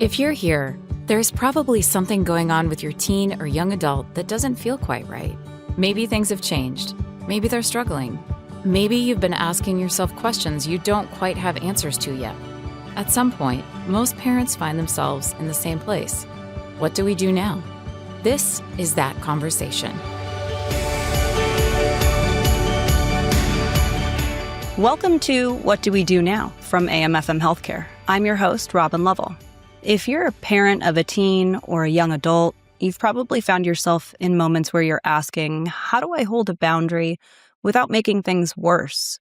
If you're here, there's probably something going on with your teen or young adult that doesn't feel quite right. Maybe things have changed. Maybe they're struggling. Maybe you've been asking yourself questions you don't quite have answers to yet. At some point, most parents find themselves in the same place. What do we do now? This is that conversation. Welcome to What Do We Do Now from AMFM Healthcare. I'm your host, Robin Lovell. If you're a parent of a teen or a young adult, you've probably found yourself in moments where you're asking, how do I hold a boundary without making things worse?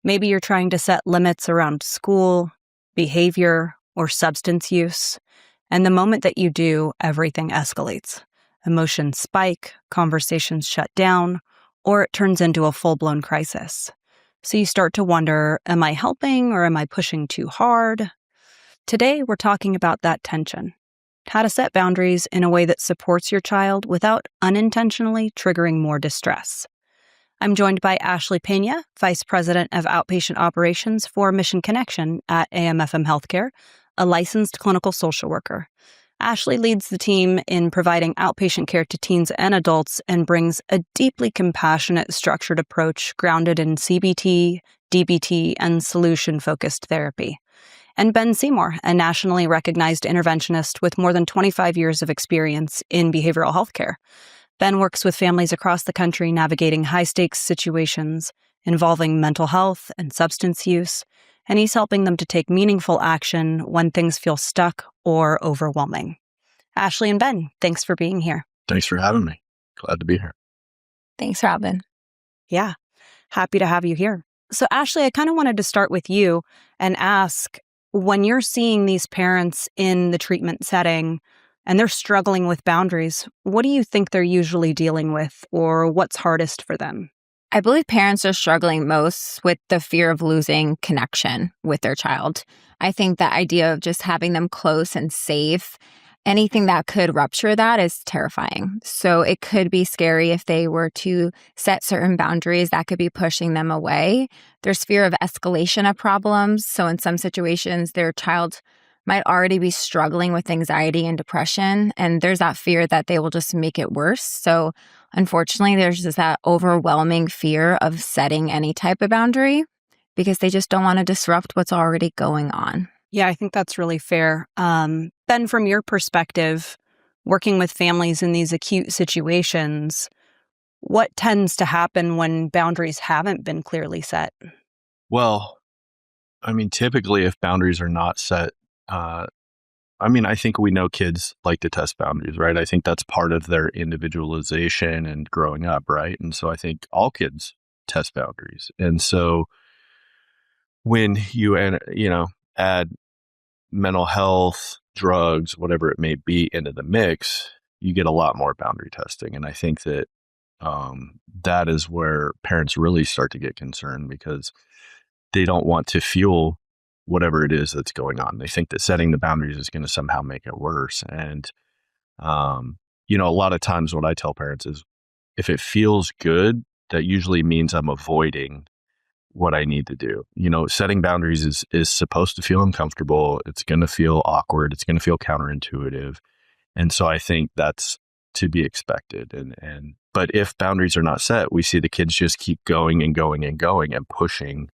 Maybe you're trying to set limits around school, behavior, or substance use. And the moment that you do, everything escalates. Emotions spike, conversations shut down, or it turns into a full-blown crisis. So you start to wonder, am I helping or am I pushing too hard? Today, we're talking about that tension. How to set boundaries in a way that supports your child without unintentionally triggering more distress. I'm joined by Ashley Peña, Vice President of Outpatient Operations for Mission Connection at AMFM Healthcare, a licensed clinical social worker. Ashley leads the team in providing outpatient care to teens and adults and brings a deeply compassionate, structured approach grounded in CBT, DBT, and solution-focused therapy. And Ben Seymour, a nationally recognized interventionist with more than 25 years of experience in behavioral health care. Ben works with families across the country navigating high-stakes situations involving mental health and substance use, and he's helping them to take meaningful action when things feel stuck or overwhelming. Ashley and Ben, thanks for being here. Thanks for having me. Glad to be here. Thanks, Robin. Yeah, happy to have you here. So Ashley, I kind of wanted to start with you and ask, when you're seeing these parents in the treatment setting and they're struggling with boundaries, what do you think they're usually dealing with or what's hardest for them? I believe parents are struggling most with the fear of losing connection with their child. I think the idea of just having them close and safe, anything that could rupture that is terrifying. So it could be scary if they were to set certain boundaries that could be pushing them away. There's fear of escalation of problems. So in some situations, their child might already be struggling with anxiety and depression, and there's that fear that they will just make it worse. So unfortunately, there's just that overwhelming fear of setting any type of boundary because they just don't want to disrupt what's already going on. Yeah, I think that's really fair. Ben, from your perspective, working with families in these acute situations, what tends to happen when boundaries haven't been clearly set? Well, typically if boundaries are not set, I think we know kids like to test boundaries, right? I think that's part of their individualization and growing up, right? And so I think all kids test boundaries. And so when you add mental health, drugs, whatever it may be into the mix, you get a lot more boundary testing. And I think that that is where parents really start to get concerned because they don't want to fuel whatever it is that's going on. They think that setting the boundaries is going to somehow make it worse. And, a lot of times what I tell parents is if it feels good, that usually means I'm avoiding what I need to do. Setting boundaries is supposed to feel uncomfortable. It's going to feel awkward. It's going to feel counterintuitive. And so I think that's to be expected. But if boundaries are not set, we see the kids just keep going and going and going and pushing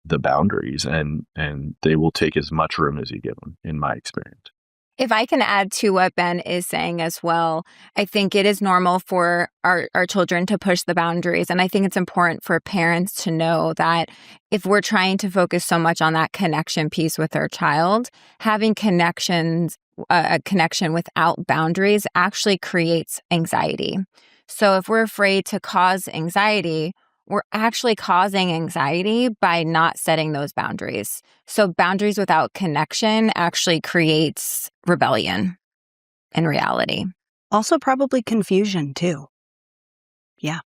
the boundaries and they will take as much room as you give them, in my experience. If I can add to what Ben is saying as well, I think it is normal for our children to push the boundaries. And I think it's important for parents to know that if we're trying to focus so much on that connection piece with our child, having a connection without boundaries actually creates anxiety. So if we're afraid to cause anxiety, we're actually causing anxiety by not setting those boundaries. So boundaries without connection actually creates rebellion in reality. Also probably confusion too. Yeah.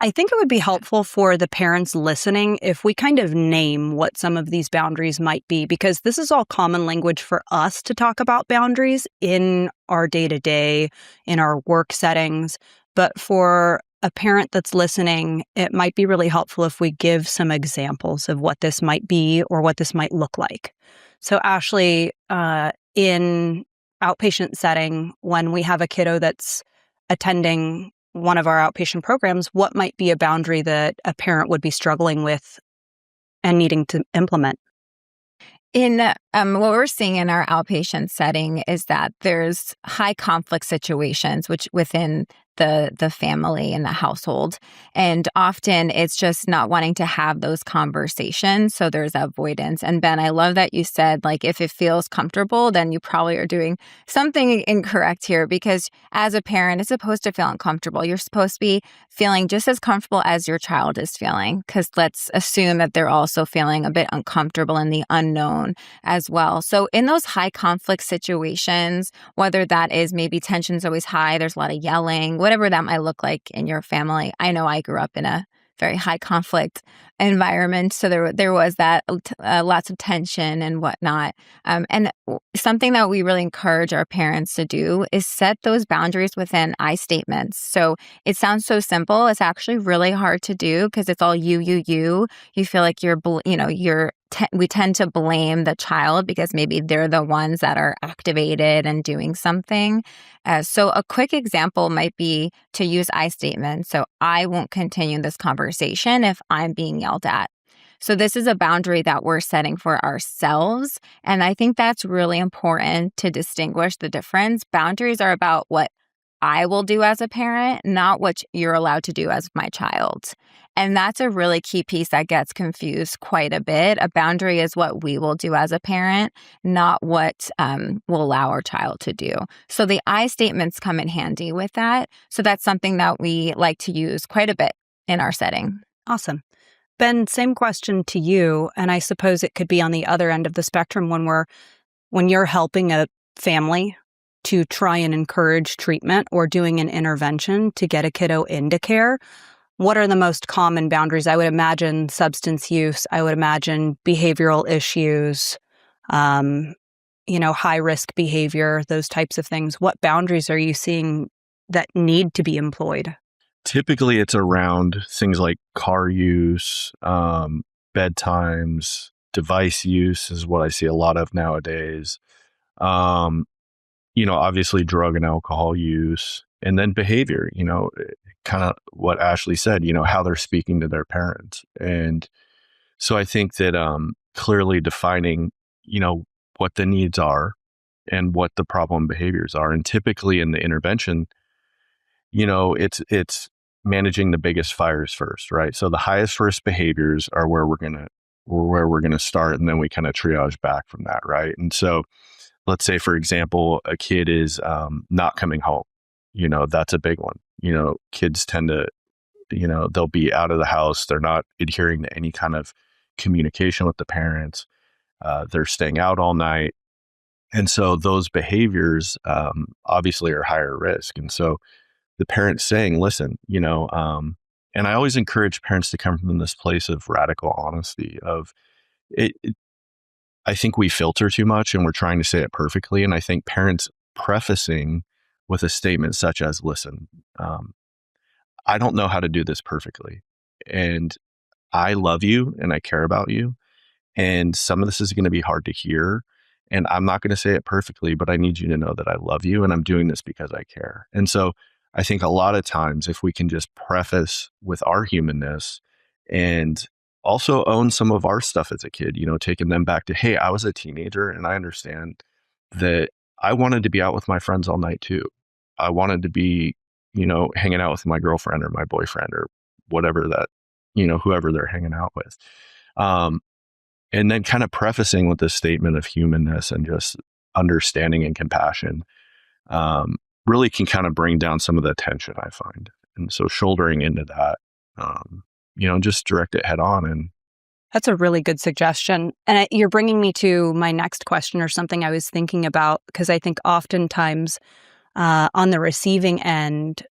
I think it would be helpful for the parents listening if we kind of name what some of these boundaries might be, because this is all common language for us to talk about boundaries in our day-to-day, in our work settings. But for a parent that's listening, it might be really helpful if we give some examples of what this might be or what this might look like. So Ashley, in outpatient setting, when we have a kiddo that's attending one of our outpatient programs, what might be a boundary that a parent would be struggling with and needing to implement? In what we're seeing in our outpatient setting is that there's high conflict situations which within the family and the household. And often it's just not wanting to have those conversations. So there's avoidance. And Ben, I love that you said, like, if it feels comfortable, then you probably are doing something incorrect here, because as a parent, it's supposed to feel uncomfortable. You're supposed to be feeling just as comfortable as your child is feeling, because let's assume that they're also feeling a bit uncomfortable in the unknown as well. So in those high conflict situations, whether that is maybe tension's always high, there's a lot of yelling, whatever that might look like in your family. I know I grew up in a very high conflict environment, so there was that lots of tension and whatnot. And something that we really encourage our parents to do is set those boundaries within I statements. So it sounds so simple. It's actually really hard to do because it's all you. You feel like we tend to blame the child because maybe they're the ones that are activated and doing something. So a quick example might be to use I statements. So I won't continue this conversation if I'm being yelled at. So this is a boundary that we're setting for ourselves. And I think that's really important to distinguish the difference. Boundaries are about what I will do as a parent, not what you're allowed to do as my child. And that's a really key piece that gets confused quite a bit. A boundary is what we will do as a parent, not what will allow our child to do. So the I statements come in handy with that. So that's something that we like to use quite a bit in our setting. Awesome. Ben, same question to you. And I suppose it could be on the other end of the spectrum when you're helping a family to try and encourage treatment or doing an intervention to get a kiddo into care. What are the most common boundaries? I would imagine substance use. I would imagine behavioral issues, high risk behavior, those types of things. What boundaries are you seeing that need to be employed? Typically, it's around things like car use, bedtimes, device use is what I see a lot of nowadays. Obviously drug and alcohol use, and then behavior, kind of what Ashley said, how they're speaking to their parents. And so I think that clearly defining, what the needs are and what the problem behaviors are. And typically in the intervention, it's managing the biggest fires first, right? So the highest risk behaviors are where we're going to start, and then we kind of triage back from that, right? And so let's say, for example, a kid is not coming home. That's a big one. Kids tend to, they'll be out of the house. They're not adhering to any kind of communication with the parents. They're staying out all night. And so those behaviors obviously are higher risk. And so the parent's saying, listen, and I always encourage parents to come from this place of radical honesty of it. I think we filter too much and we're trying to say it perfectly. And I think parents prefacing with a statement such as, listen, I don't know how to do this perfectly. And I love you and I care about you. And some of this is going to be hard to hear. And I'm not going to say it perfectly, but I need you to know that I love you and I'm doing this because I care. And so I think a lot of times if we can just preface with our humanness and also own some of our stuff as a kid, taking them back to, hey, I was a teenager and I understand that I wanted to be out with my friends all night too. I wanted to be, hanging out with my girlfriend or my boyfriend or whatever that, whoever they're hanging out with. And then kind of prefacing with this statement of humanness and just understanding and compassion really can kind of bring down some of the tension, I find. And so shouldering into that, just direct it head on. And that's a really good suggestion. And you're bringing me to my next question or something I was thinking about, because I think oftentimes on the receiving end,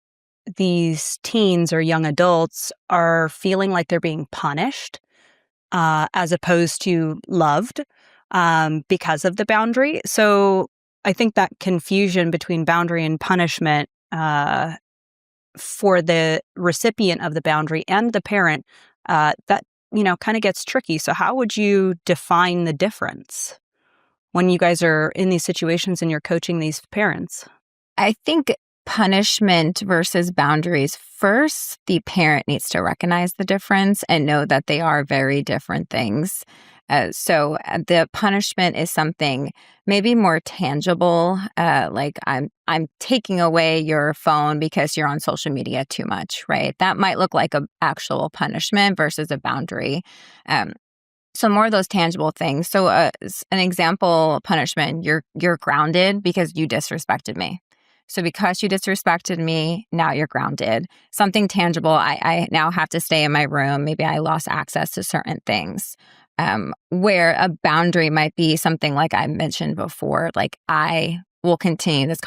these teens or young adults are feeling like they're being punished as opposed to loved because of the boundary. So I think that confusion between boundary and punishment for the recipient of the boundary and the parent, that, kind of gets tricky. So how would you define the difference when you guys are in these situations and you're coaching these parents? I think punishment versus boundaries. First, the parent needs to recognize the difference and know that they are very different things. So the punishment is something maybe more tangible, like I'm taking away your phone because you're on social media too much, right? That might look like an actual punishment versus a boundary. So more of those tangible things. So an example punishment, you're grounded because you disrespected me. So because you disrespected me, now you're grounded. Something tangible, I now have to stay in my room. Maybe I lost access to certain things. Where a boundary might be something like I mentioned before, like I won't continue this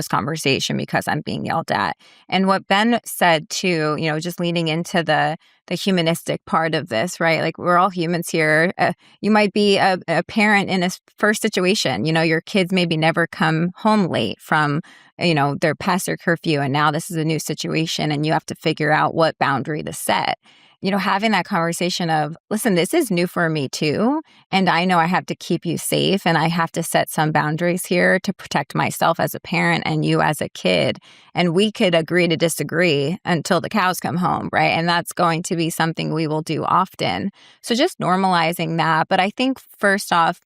conversation because I'm being yelled at. And what Ben said too, just leading into the humanistic part of this, right? Like we're all humans here. You might be a parent in a first situation. Your kids maybe never come home late from, they're past their curfew, and now this is a new situation, and you have to figure out what boundary to set. Having that conversation of, listen, this is new for me too. And I know I have to keep you safe, and I have to set some boundaries here to protect myself as a parent and you as a kid. And we could agree to disagree until the cows come home, right? And that's going to be something we will do often. So just normalizing that. But I think first off,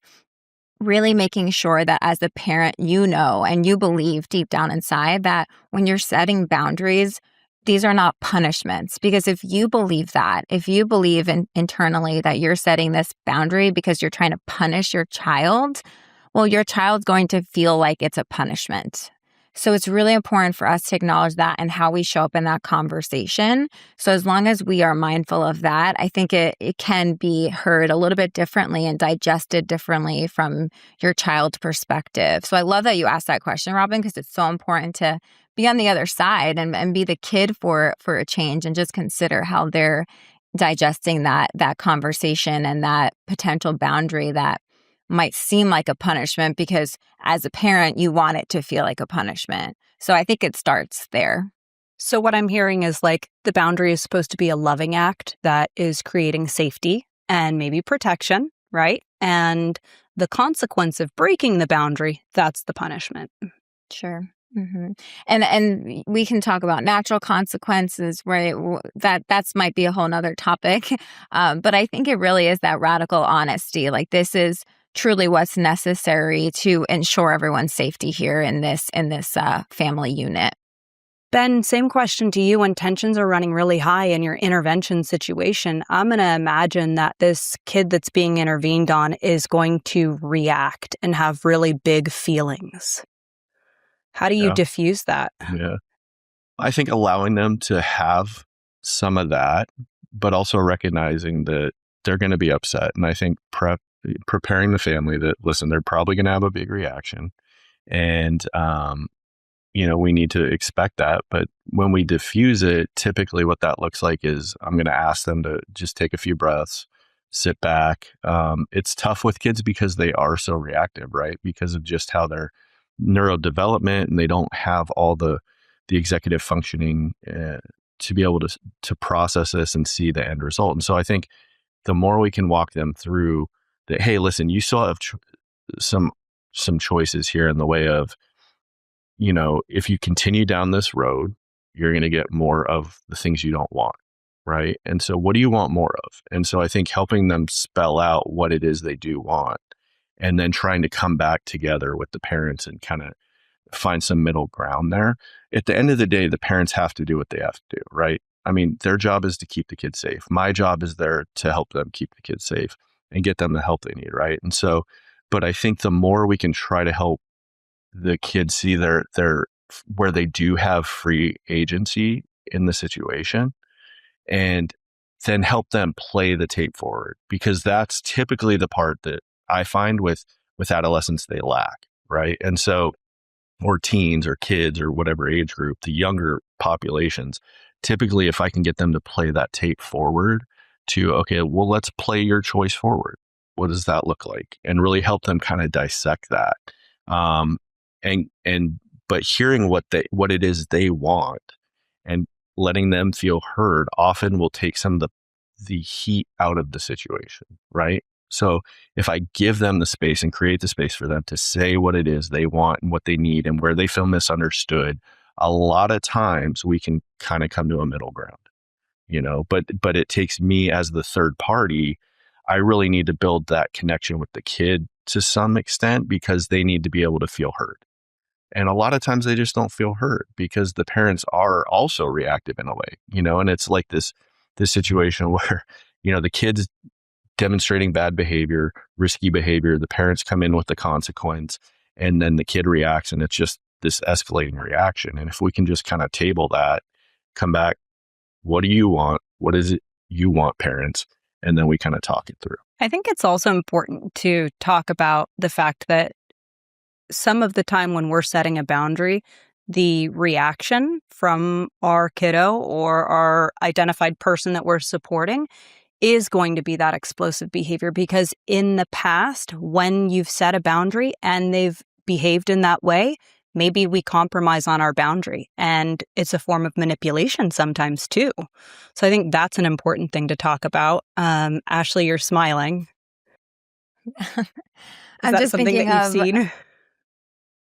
really making sure that as a parent, and you believe deep down inside that when you're setting boundaries, these are not punishments. Because if you believe internally that you're setting this boundary because you're trying to punish your child, well, your child's going to feel like it's a punishment. So it's really important for us to acknowledge that and how we show up in that conversation. So as long as we are mindful of that, I think it can be heard a little bit differently and digested differently from your child's perspective. So I love that you asked that question, Robin, because it's so important to be on the other side and be the kid for a change, and just consider how they're digesting that conversation and that potential boundary that might seem like a punishment, because as a parent, you want it to feel like a punishment. So I think it starts there. So what I'm hearing is like the boundary is supposed to be a loving act that is creating safety and maybe protection, right? And the consequence of breaking the boundary, that's the punishment. Sure. Mm-hmm. And we can talk about natural consequences, right? That's might be a whole nother topic. But I think it really is that radical honesty. Like this is truly what's necessary to ensure everyone's safety here in this family unit. Ben, same question to you. When tensions are running really high in your intervention situation, I'm going to imagine that this kid that's being intervened on is going to react and have really big feelings. How do you diffuse that? Yeah. I think allowing them to have some of that, but also recognizing that they're going to be upset. And I think preparing the family that, listen, they're probably going to have a big reaction. And, we need to expect that. But when we diffuse it, typically what that looks like is I'm going to ask them to just take a few breaths, sit back. It's tough with kids because they are so reactive, right? Because of just how their neurodevelopment, and they don't have all the executive functioning to be able to process this and see the end result. And so I think the more we can walk them through that, hey, listen, you still have some choices here in the way of, if you continue down this road, you're going to get more of the things you don't want, right? And so what do you want more of? And so I think helping them spell out what it is they do want, and then trying to come back together with the parents and kind of find some middle ground there. At the end of the day, the parents have to do what they have to do, right? I mean, their job is to keep the kids safe. My job is there to help them keep the kids safe and get them the help they need, right? And so, but I think the more we can try to help the kids see their where they do have free agency in the situation, and then help them play the tape forward, because that's typically the part that I find with adolescents they lack, right? And so, or teens or kids or whatever age group, the younger populations, typically if I can get them to play that tape forward to, okay, well, let's play your choice forward. What does that look like? And really help them kind of dissect that. And but hearing what it is they want and letting them feel heard often will take some of the heat out of the situation, right? So if I give them the space and create the space for them to say what it is they want and what they need and where they feel misunderstood, a lot of times we can kind of come to a middle ground, but it takes me as the third party. I really need to build that connection with the kid to some extent because they need to be able to feel heard. And a lot of times they just don't feel heard because the parents are also reactive in a way, and it's like this situation where, the kid's demonstrating bad behavior, risky behavior, the parents come in with the consequence, and then the kid reacts, and it's just this escalating reaction. And if we can just kind of table that, come back, what do you want? What is it you want, parents? And then we kind of talk it through. I think it's also important to talk about the fact that some of the time when we're setting a boundary, the reaction from our kiddo or our identified person that we're supporting is going to be that explosive behavior, because in the past, when you've set a boundary and they've behaved in that way, maybe we compromise on our boundary, and it's a form of manipulation sometimes too. So I think that's an important thing to talk about. Ashley, you're smiling. Is I'm that just something thinking that you've seen?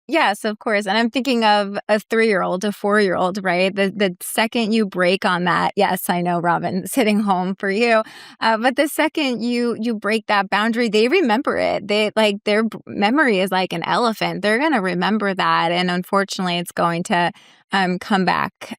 Yes, of course. And I'm thinking of a 3-year-old, a 4-year-old, right? The second you break on that, yes, I know, Robin, sitting home for you. But the second you break that boundary, they remember it. Their memory is like an elephant. They're going to remember that. And unfortunately, it's going to come back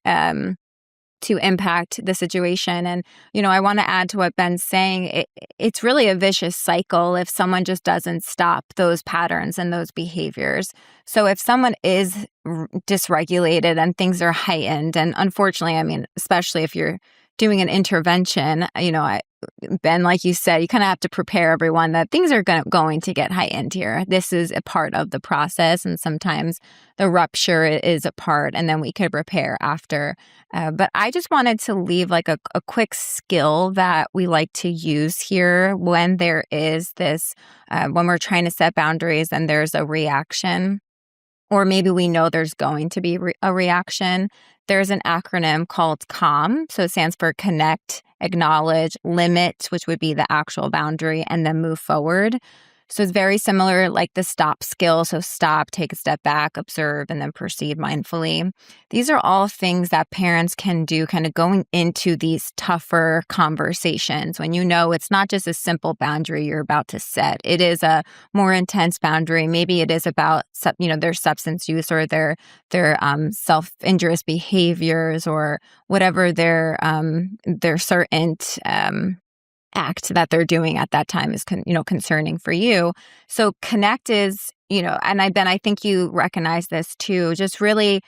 to impact the situation. And, I want to add to what Ben's saying. It's really a vicious cycle if someone just doesn't stop those patterns and those behaviors. So if someone is dysregulated and things are heightened, and unfortunately, especially if you're doing an intervention, Ben, like you said, you kind of have to prepare everyone that things are going to get heightened here. This is a part of the process, and sometimes the rupture is a part, and then we could repair after. But I just wanted to leave like a quick skill that we like to use here when there is this, when we're trying to set boundaries and there's a reaction, or maybe we know there's going to be a reaction. There's an acronym called CALM. So it stands for connect, acknowledge, limit, which would be the actual boundary, and then move forward. So it's very similar like the stop skill. So stop, take a step back, observe, and then proceed mindfully. These are all things that parents can do kind of going into these tougher conversations when it's not just a simple boundary you're about to set. It is a more intense boundary. Maybe it is about, their substance use or their self-injurious behaviors or whatever their certain act that they're doing at that time is concerning for you. So connect is, and I think you recognize this too, just really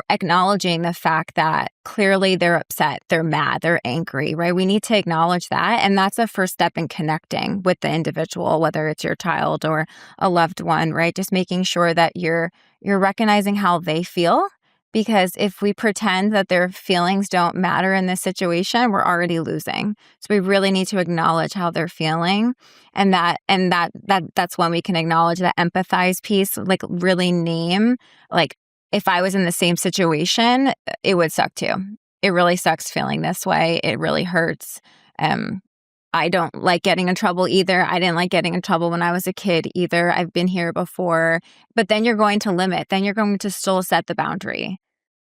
acknowledging the fact that clearly they're upset, they're mad, they're angry, right? We need to acknowledge that. And that's a first step in connecting with the individual, whether it's your child or a loved one, right? Just making sure that you're recognizing how they feel. Because if we pretend that their feelings don't matter in this situation, we're already losing. So we really need to acknowledge how they're feeling, and that's when we can acknowledge that empathize piece, like really name, like if I was in the same situation, it would suck too. It really sucks feeling this way. It really hurts. I don't like getting in trouble either. I didn't like getting in trouble when I was a kid either. I've been here before. But then you're going to limit. Then you're going to still set the boundary.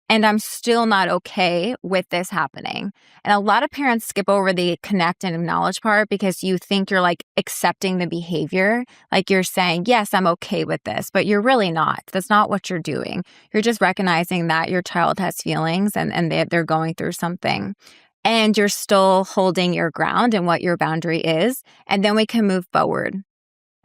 And I'm still not okay with this happening. And a lot of parents skip over the connect and acknowledge part because you think you're like accepting the behavior. Like you're saying, yes, I'm okay with this, but you're really not. That's not what you're doing. You're just recognizing that your child has feelings and they're going through something. And you're still holding your ground and what your boundary is. And then we can move forward.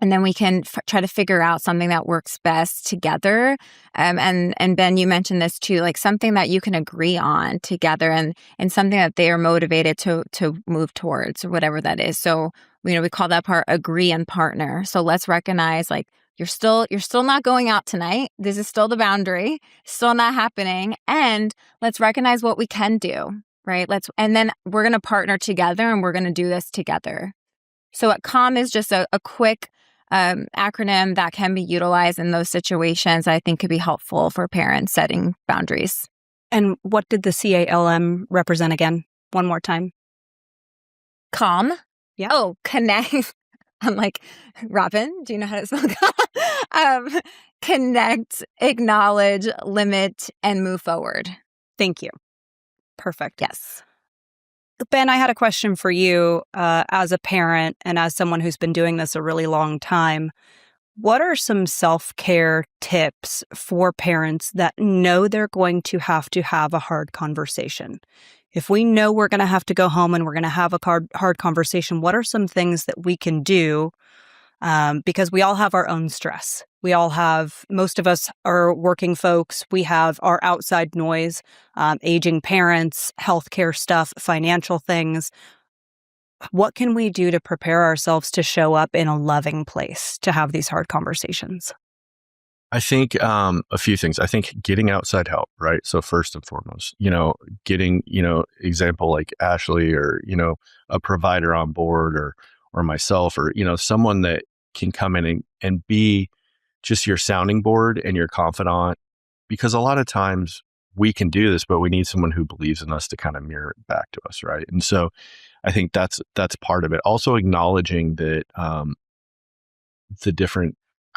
And then we can try to figure out something that works best together. And Ben, you mentioned this too, like something that you can agree on together and something that they are motivated to move towards or whatever that is. So, we call that part agree and partner. So let's recognize like you're still not going out tonight. This is still the boundary, still not happening. And let's recognize what we can do, right? And then we're going to partner together and we're going to do this together. So at CALM is just a quick acronym that can be utilized in those situations, I think could be helpful for parents setting boundaries. And what did the CALM represent again? One more time. Calm. Yeah. Oh, connect. I'm like, Robin, do you know how to spell connect, acknowledge, limit, and move forward. Thank you. Perfect. Yes. Ben, I had a question for you as a parent and as someone who's been doing this a really long time. What are some self-care tips for parents that know they're going to have a hard conversation? If we know we're going to have to go home and we're going to have a hard conversation, what are some things that we can do? Because we all have our own stress. Most of us are working folks. We have our outside noise, aging parents, healthcare stuff, financial things. What can we do to prepare ourselves to show up in a loving place to have these hard conversations? I think a few things. I think getting outside help, right? So first and foremost, getting, example like Ashley or, a provider on board or myself or, someone that can come in and be just your sounding board and your confidant. Because a lot of times we can do this, but we need someone who believes in us to kind of mirror it back to us, right? And so I think that's part of it. Also acknowledging that I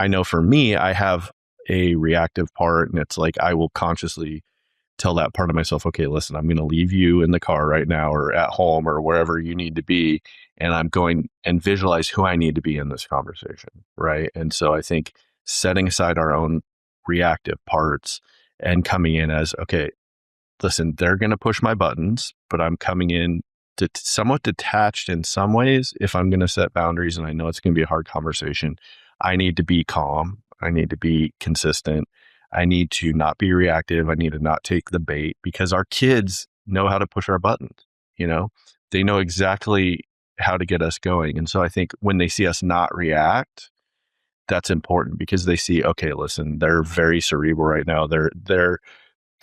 know for me, I have a reactive part, and it's like I will consciously tell that part of myself, okay, listen, I'm going to leave you in the car right now or at home or wherever you need to be, and I'm going and visualize who I need to be in this conversation, right? And so I think setting aside our own reactive parts and coming in as, okay, listen, they're going to push my buttons, but I'm coming in somewhat detached in some ways. If I'm going to set boundaries and I know it's going to be a hard conversation, I need to be calm. I need to be consistent. I need to not be reactive. I need to not take the bait because our kids know how to push our buttons. They know exactly how to get us going. And so I think when they see us not react, that's important because they see, okay, listen, they're very cerebral right now. They're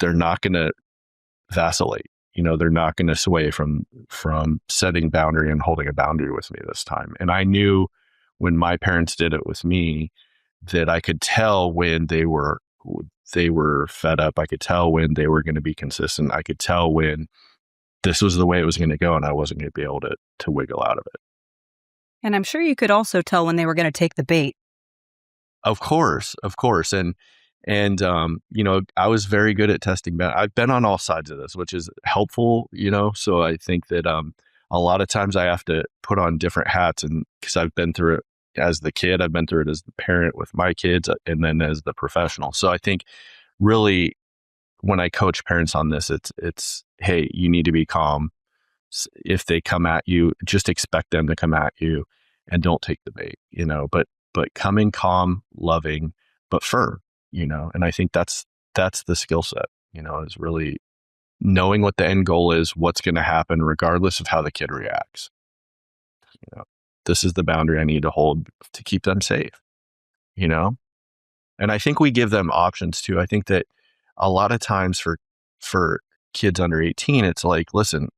not going to vacillate. They're not going to sway from setting boundary and holding a boundary with me this time. And I knew when my parents did it with me that I could tell when they were fed up. I could tell when they were going to be consistent. I could tell when this was the way it was going to go and I wasn't going to be able to wiggle out of it. And I'm sure you could also tell when they were going to take the bait. Of course. And I was very good at testing. I've been on all sides of this, which is helpful, so I think that a lot of times I have to put on different hats, and because I've been through it as the kid, I've been through it as the parent with my kids, and then as the professional. So I think really when I coach parents on this, it's hey, you need to be calm. If they come at you, just expect them to come at you and don't take the bait, but come in calm, loving, but firm, and I think that's the skill set, is really knowing what the end goal is, what's going to happen regardless of how the kid reacts. This is the boundary I need to hold to keep them safe, and I think we give them options too. I think that a lot of times for kids under 18, it's like, listen,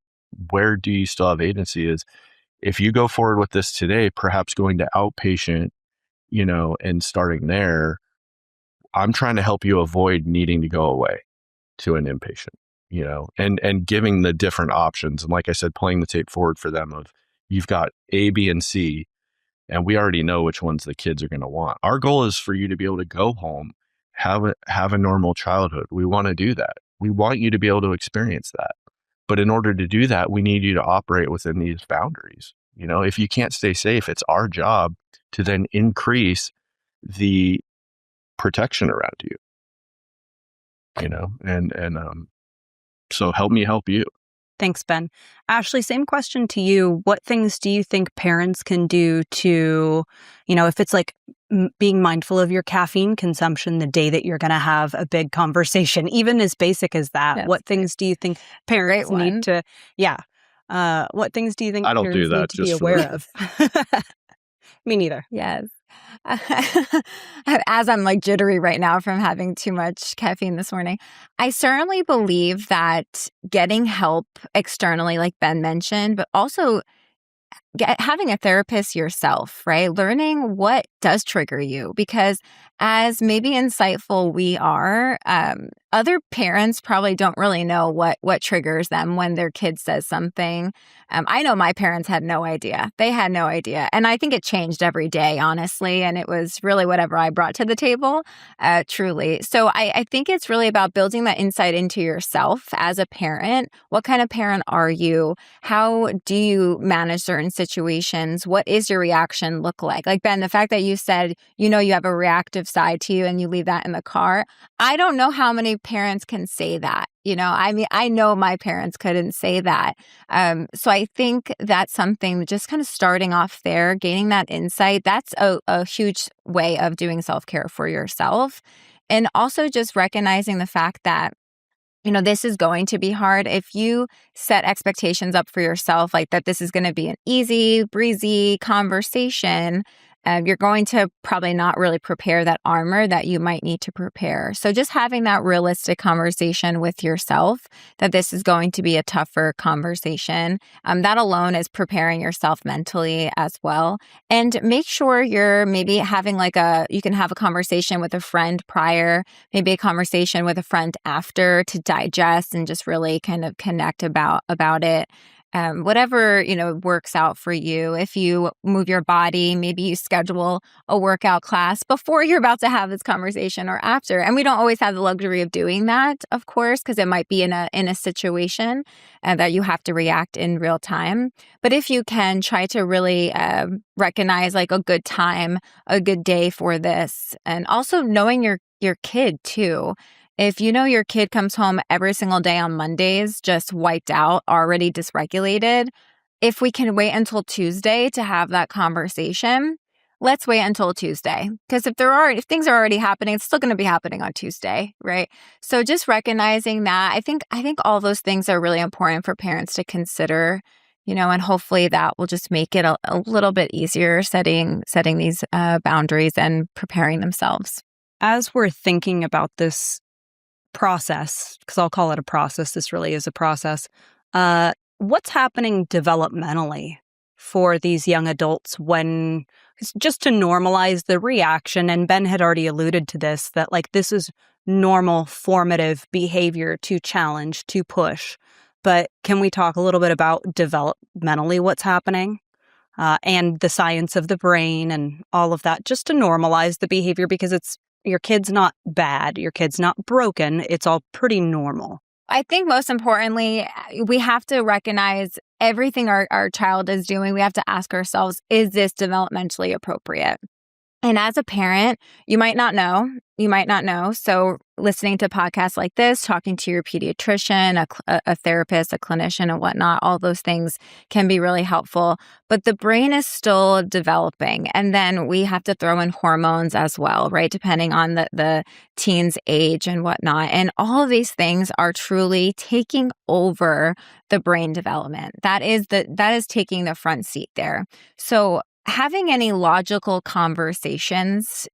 where do you still have agency is if you go forward with this today, perhaps going to outpatient, and starting there, I'm trying to help you avoid needing to go away to an inpatient, and giving the different options. And like I said, playing the tape forward for them of you've got A, B, and C, and we already know which ones the kids are going to want. Our goal is for you to be able to go home, have a normal childhood. We want to do that. We want you to be able to experience that. But in order to do that, we need you to operate within these boundaries. If you can't stay safe, it's our job to then increase the protection around you, so help me help you. Thanks, Ben. Ashley, same question to you. What things do you think parents can do to, if it's like being mindful of your caffeine consumption the day that you're going to have a big conversation, even as basic as that, Yes. What things do you think parents need to, what things do you think I don't parents do that need to be just aware of? Me neither. Yes. As I'm like jittery right now from having too much caffeine this morning, I certainly believe that getting help externally, like Ben mentioned, but also having a therapist yourself, right? Learning what does trigger you, because as maybe insightful we are, other parents probably don't really know what triggers them when their kid says something. I know my parents had no idea. They had no idea. And I think it changed every day, honestly. And it was really whatever I brought to the table, truly. So I think it's really about building that insight into yourself as a parent. What kind of parent are you? How do you manage certain situations? What is your reaction look like? Like, Ben, the fact that you said, you have a reactive side to you and you leave that in the car. I don't know how many parents can say that. I know my parents couldn't say that. So I think that's something, just kind of starting off there, gaining that insight. That's a huge way of doing self-care for yourself. And also just recognizing the fact that this is going to be hard. If you set expectations up for yourself, like that this is going to be an easy, breezy conversation, you're going to probably not really prepare that armor that you might need to prepare. So just having that realistic conversation with yourself that this is going to be a tougher conversation, that alone is preparing yourself mentally as well. And make sure you're maybe having you can have a conversation with a friend prior, maybe a conversation with a friend after to digest and just really kind of connect about it. Whatever, works out for you. If you move your body, maybe you schedule a workout class before you're about to have this conversation or after. And we don't always have the luxury of doing that, of course, because it might be in a situation that you have to react in real time. But if you can, try to really recognize like a good time, a good day for this. And also knowing your kid too. If your kid comes home every single day on Mondays, just wiped out, already dysregulated, if we can wait until Tuesday to have that conversation, let's wait until Tuesday. Because if things are already happening, it's still going to be happening on Tuesday, right? So just recognizing that, I think all those things are really important for parents to consider, and hopefully that will just make it a little bit easier setting these boundaries and preparing themselves. As we're thinking about this process, because I'll call it a process, this really is a process, what's happening developmentally for these young adults just to normalize the reaction? And Ben had already alluded to this, that this is normal formative behavior to challenge, to push. But can we talk a little bit about developmentally what's happening and the science of the brain and all of that, just to normalize the behavior, because your kid's not bad, your kid's not broken, it's all pretty normal. I think most importantly, we have to recognize everything our child is doing. We have to ask ourselves, is this developmentally appropriate? And as a parent, you might not know. So listening to podcasts like this, talking to your pediatrician, a therapist, a clinician, and whatnot, all those things can be really helpful. But the brain is still developing. And then we have to throw in hormones as well, right? Depending on the teen's age and whatnot. And all of these things are truly taking over the brain development. That is taking the front seat there. So having any logical conversations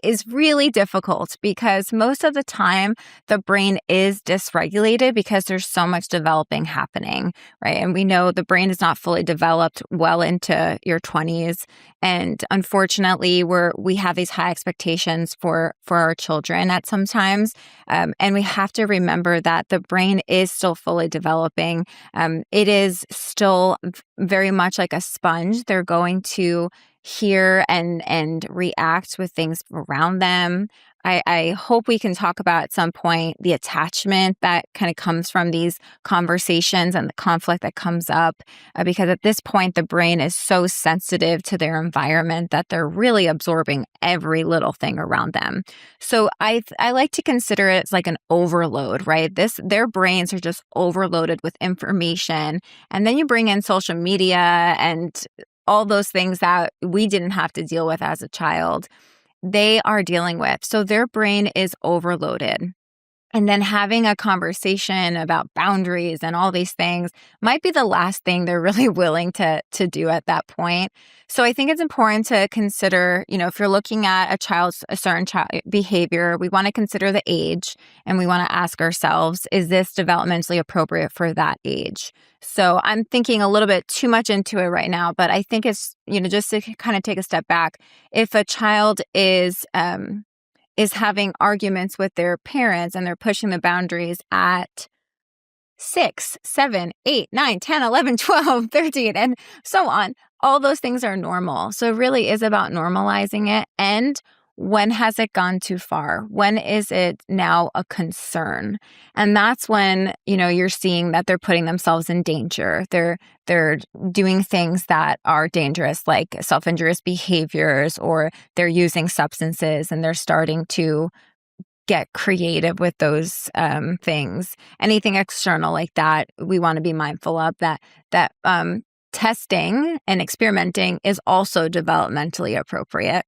is really difficult, because most of the time the brain is dysregulated because there's so much developing happening, right? And we know the brain is not fully developed well into your 20s. And unfortunately, we have these high expectations for our children at some times. And we have to remember that the brain is still fully developing. It is still very much like a sponge. They're going to hear and react with things around them. I hope we can talk about at some point the attachment that kind of comes from these conversations and the conflict that comes up, because at this point, the brain is so sensitive to their environment that they're really absorbing every little thing around them. So I like to consider it as like an overload, right? Their brains are just overloaded with information. And then you bring in social media and all those things that we didn't have to deal with as a child, they are dealing with. So their brain is overloaded. And then having a conversation about boundaries and all these things might be the last thing they're really willing to do at that point. So I think it's important to consider, if you're looking at a certain child behavior, we want to consider the age, and we want to ask ourselves, is this developmentally appropriate for that age? So I'm thinking a little bit too much into it right now, but I think it's, just to kind of take a step back. If a child is having arguments with their parents and they're pushing the boundaries at 6, 7, 8, 9, 10, 11, 12, 13, and so on, all those things are normal. So it really is about normalizing it. And when has it gone too far? When is it now a concern? And that's when, you're seeing that they're putting themselves in danger. They're doing things that are dangerous, like self-injurious behaviors, or they're using substances and they're starting to get creative with those things. Anything external like that, we want to be mindful of that testing and experimenting is also developmentally appropriate.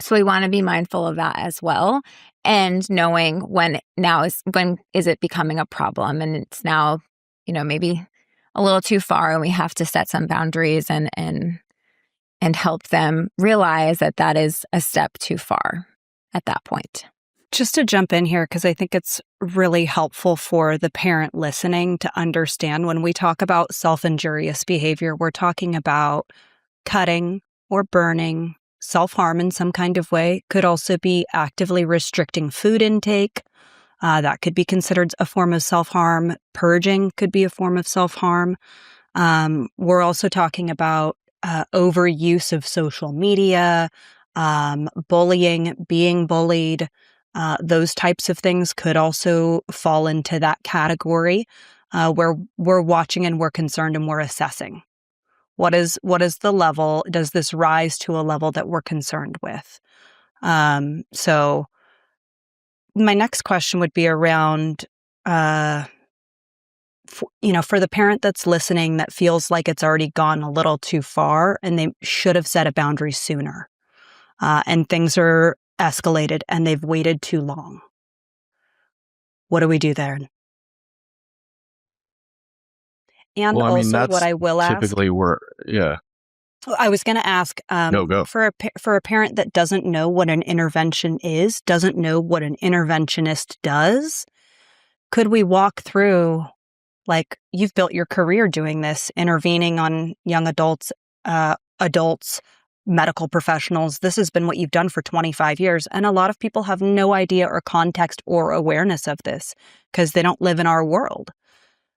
So we want to be mindful of that as well, and knowing when is it becoming a problem, and it's now, maybe a little too far, and we have to set some boundaries and help them realize that is a step too far at that point. Just to jump in here, because I think it's really helpful for the parent listening to understand when we talk about self-injurious behavior, we're talking about cutting or burning, self-harm in some kind of way. Could also be actively restricting food intake. That could be considered a form of self-harm. Purging could be a form of self-harm. We're also talking about overuse of social media, bullying, being bullied. Those types of things could also fall into that category where we're watching and we're concerned and we're assessing. What is the level? Does this rise to a level that we're concerned with? So my next question would be around, for the parent that's listening that feels like it's already gone a little too far and they should have set a boundary sooner, and things are escalated and they've waited too long. What do we do there? And Well, I mean, also, that's what I will ask, typically where, yeah. I was going to ask, No, go. for a parent that doesn't know what an intervention is, doesn't know what an interventionist does, could we walk through, like, you've built your career doing this, intervening on young adults, medical professionals. This has been what you've done for 25 years. And a lot of people have no idea or context or awareness of this because they don't live in our world.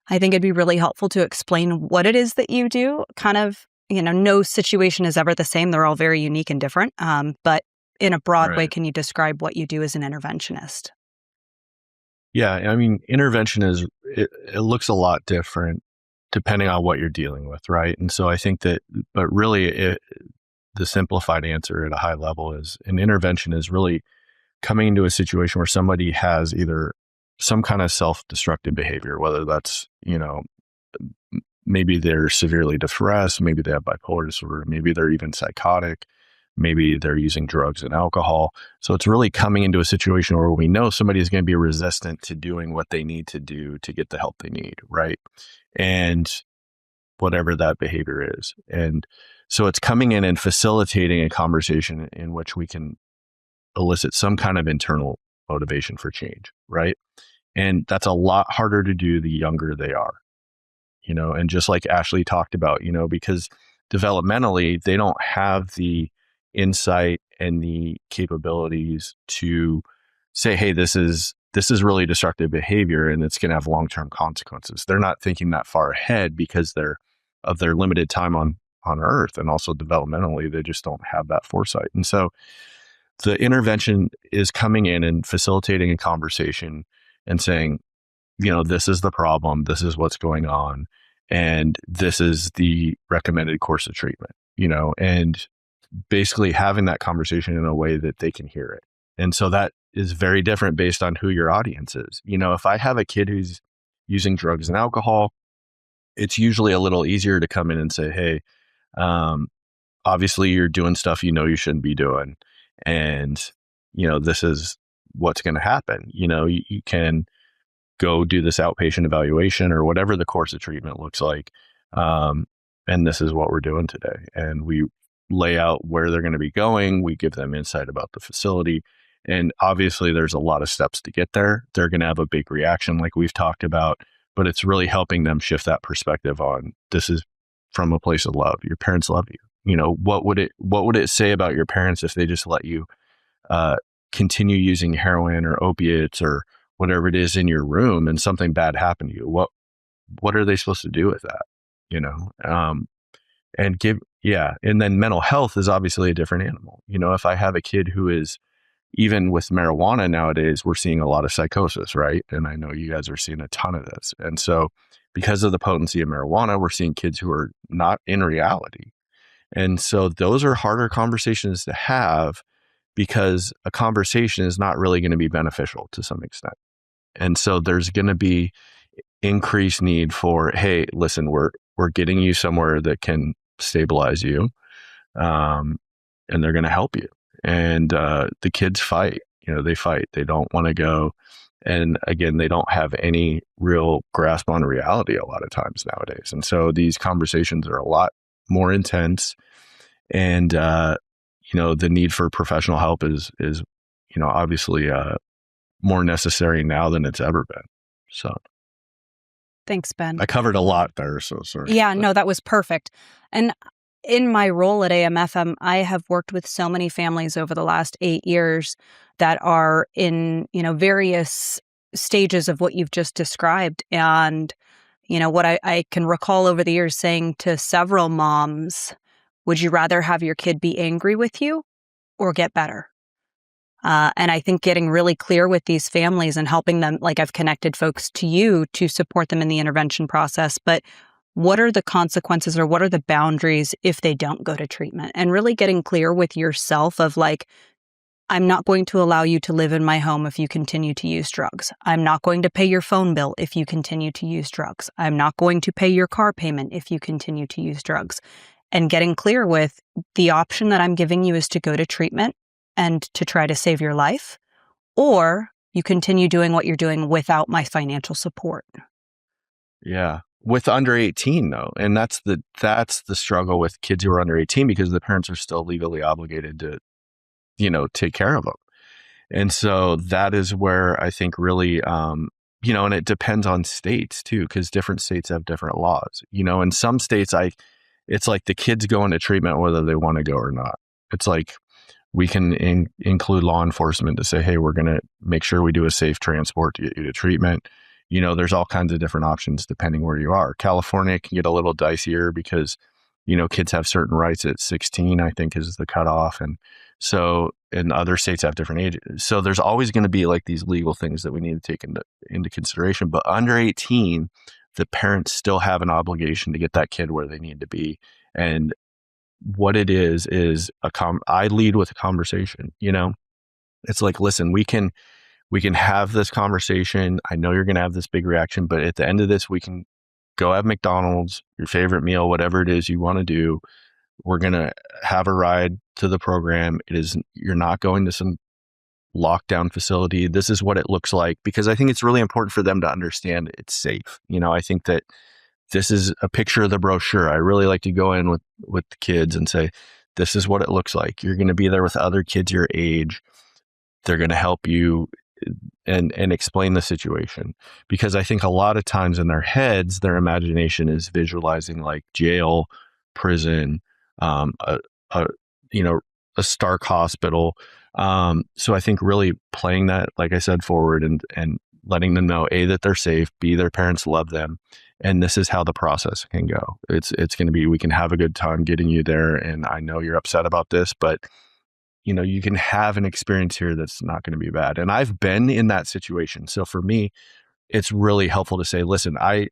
I think it'd be really helpful to explain what it is that you do. Kind of, no situation is ever the same. They're all very unique and different. But in a broad way, can you describe what you do as an interventionist? Yeah, I mean, intervention it looks a lot different depending on what you're dealing with, right? And so I think that, but really the simplified answer at a high level is an intervention is really coming into a situation where somebody has either some kind of self-destructive behavior, whether that's, maybe they're severely depressed, maybe they have bipolar disorder, maybe they're even psychotic, maybe they're using drugs and alcohol. So it's really coming into a situation where we know somebody is going to be resistant to doing what they need to do to get the help they need, right? And whatever that behavior is. And so it's coming in and facilitating a conversation in which we can elicit some kind of internal motivation for change, right? And that's a lot harder to do the younger they are, and just like Ashley talked about, because developmentally, they don't have the insight and the capabilities to say, hey, this is really destructive behavior and it's going to have long-term consequences. They're not thinking that far ahead because of their limited time on Earth, and also developmentally, they just don't have that foresight. And so the intervention is coming in and facilitating a conversation and saying, this is the problem, this is what's going on, and this is the recommended course of treatment, and basically having that conversation in a way that they can hear it. And so that is very different based on who your audience is. If I have a kid who's using drugs and alcohol, it's usually a little easier to come in and say, hey, obviously you're doing stuff you shouldn't be doing. And, this is what's going to happen. You can go do this outpatient evaluation or whatever the course of treatment looks like. And this is what we're doing today. And we lay out where they're going to be going. We give them insight about the facility. And obviously there's a lot of steps to get there. They're going to have a big reaction like we've talked about, but it's really helping them shift that perspective on this is from a place of love. Your parents love you. What would it say about your parents if they just let you continue using heroin or opiates or whatever it is in your room and something bad happened to you? What are they supposed to do with that? And then mental health is obviously a different animal. If I have a kid who is, even with marijuana nowadays, we're seeing a lot of psychosis, right? And I know you guys are seeing a ton of this. And so because of the potency of marijuana, we're seeing kids who are not in reality. And so those are harder conversations to have because a conversation is not really going to be beneficial to some extent. And so there's going to be increased need for, hey, listen, we're getting you somewhere that can stabilize you, and they're going to help you. And the kids fight. They fight. They don't want to go. And again, they don't have any real grasp on reality a lot of times nowadays. And so these conversations are a lot more intense. And the need for professional help is obviously more necessary now than it's ever been. So. Thanks, Ben. I covered a lot there, so sorry. Yeah, no, that was perfect. And in my role at AMFM, I have worked with so many families over the last 8 years that are in, various stages of what you've just described. And, what I can recall over the years saying to several moms, would you rather have your kid be angry with you or get better? And I think getting really clear with these families and helping them, like I've connected folks to you to support them in the intervention process, but what are the consequences or what are the boundaries if they don't go to treatment? And really getting clear with yourself of like, I'm not going to allow you to live in my home if you continue to use drugs. I'm not going to pay your phone bill if you continue to use drugs. I'm not going to pay your car payment if you continue to use drugs. And getting clear with the option that I'm giving you is to go to treatment and to try to save your life, or you continue doing what you're doing without my financial support. Yeah. With under 18 though. And that's the struggle with kids who are under 18 because the parents are still legally obligated to, take care of them. And so that is where I think really, and it depends on states too, because different states have different laws. In some states, it's like the kids go into treatment whether they want to go or not. It's like, we can include law enforcement to say, hey, we're going to make sure we do a safe transport to get you to treatment. There's all kinds of different options depending where you are. California can get a little dicier because, kids have certain rights at 16, I think is the cutoff. And so, and other states have different ages. So there's always going to be like these legal things that we need to take into consideration. But under 18, the parents still have an obligation to get that kid where they need to be. And what it is I lead with a conversation. It's like, listen, we can have this conversation. I know you're going to have this big reaction, but at the end of this, we can go have McDonald's, your favorite meal, whatever it is you want to do. We're going to have a ride to the program. You're not going to some lockdown facility. This is what it looks like, because I think it's really important for them to understand it's safe. I think that this is a picture of the brochure. I really like to go in with the kids and say, this is what it looks like. You're going to be there with other kids your age. They're going to help you and explain the situation. Because I think a lot of times in their heads, their imagination is visualizing like jail, prison, a Stark hospital. So I think really playing that, like I said, forward and letting them know, A, that they're safe, B, their parents love them. And this is how the process can go. It's going to be, we can have a good time getting you there. And I know you're upset about this, but you can have an experience here that's not going to be bad. And I've been in that situation. So for me, it's really helpful to say, listen, I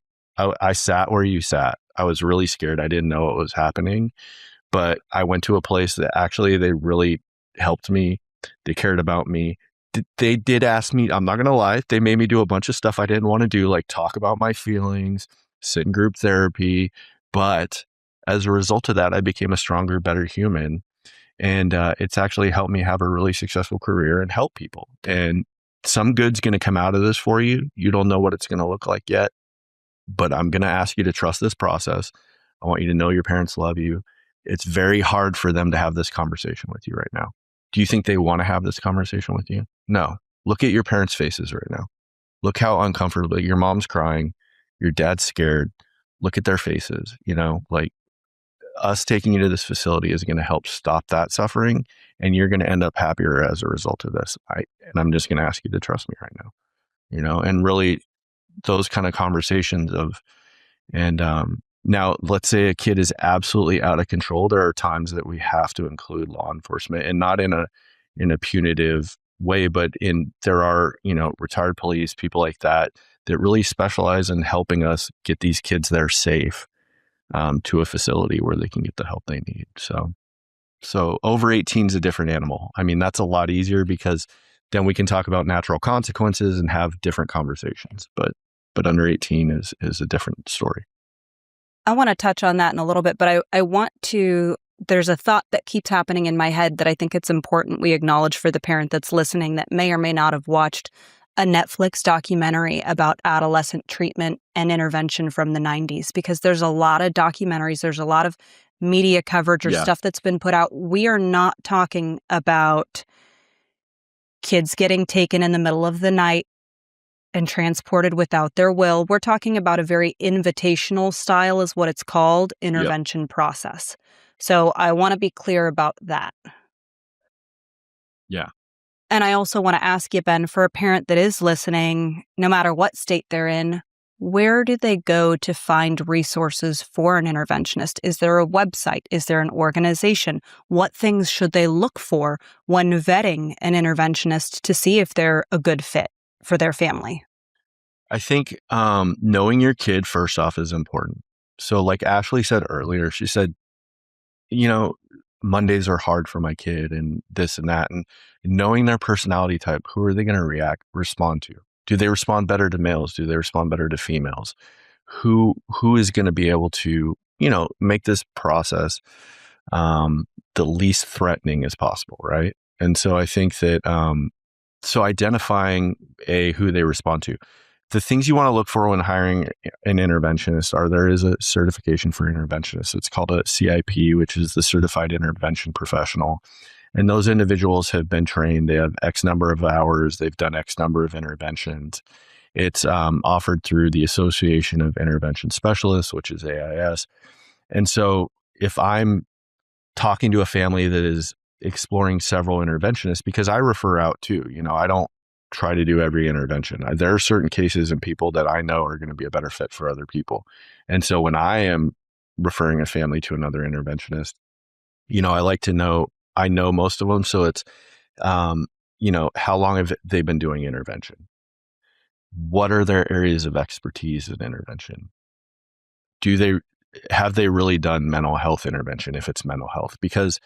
sat where you sat. I was really scared. I didn't know what was happening, but I went to a place that actually they really helped me. They cared about me. They did ask me, I'm not going to lie, they made me do a bunch of stuff I didn't want to do, like talk about my feelings, sit in group therapy. But as a result of that, I became a stronger, better human. And it's actually helped me have a really successful career and help people. And some good's going to come out of this for you. You don't know what it's going to look like yet, but I'm going to ask you to trust this process. I want you to know your parents love you. It's very hard for them to have this conversation with you right now. Do you think they want to have this conversation with you? No. Look at your parents' faces right now. Look how uncomfortable your mom's crying. Your dad's scared. Look at their faces. Like, us taking you to this facility is going to help stop that suffering, and you're going to end up happier as a result of this. And I'm just going to ask you to trust me right now, and really those kind of conversations now let's say a kid is absolutely out of control. There are times that we have to include law enforcement, and not in a punitive way, but there are, retired police, people like that really specialize in helping us get these kids there safe. To a facility where they can get the help they need. So over 18 is a different animal. I mean, that's a lot easier because then we can talk about natural consequences and have different conversations. But under 18 is a different story. I want to touch on that in a little bit, but I want to, there's a thought that keeps happening in my head that I think it's important we acknowledge for the parent that's listening that may or may not have watched a Netflix documentary about adolescent treatment and intervention from the 90s, because there's a lot of documentaries, there's a lot of media coverage or stuff that's been put out. We are not talking about kids getting taken in the middle of the night and transported without their will. We're talking about a very invitational style, is what it's called, intervention process. So I want to be clear about that. Yeah. And I also want to ask you, Ben, for a parent that is listening, no matter what state they're in, where do they go to find resources for an interventionist? Is there a website? Is there an organization? What things should they look for when vetting an interventionist to see if they're a good fit for their family? I think knowing your kid first off is important. So like Ashley said earlier, she said, Mondays are hard for my kid and this and that. And knowing their personality type, who are they going to respond to? Do they respond better to males? Do they respond better to females? Who is going to be able to, make this process the least threatening as possible, right? And so I think that, identifying who they respond to. The things you want to look for when hiring an interventionist there is a certification for interventionists. It's called a CIP, which is the Certified Intervention Professional. And those individuals have been trained. They have X number of hours. They've done X number of interventions. It's offered through the Association of Intervention Specialists, which is AIS. And so if I'm talking to a family that is exploring several interventionists, because I refer out too, I don't try to do every intervention. There are certain cases and people that I know are going to be a better fit for other people. And so when I am referring a family to another interventionist, I like to know, I know most of them. So it's, how long have they been doing intervention? What are their areas of expertise in intervention? Have they really done mental health intervention if it's mental health? Because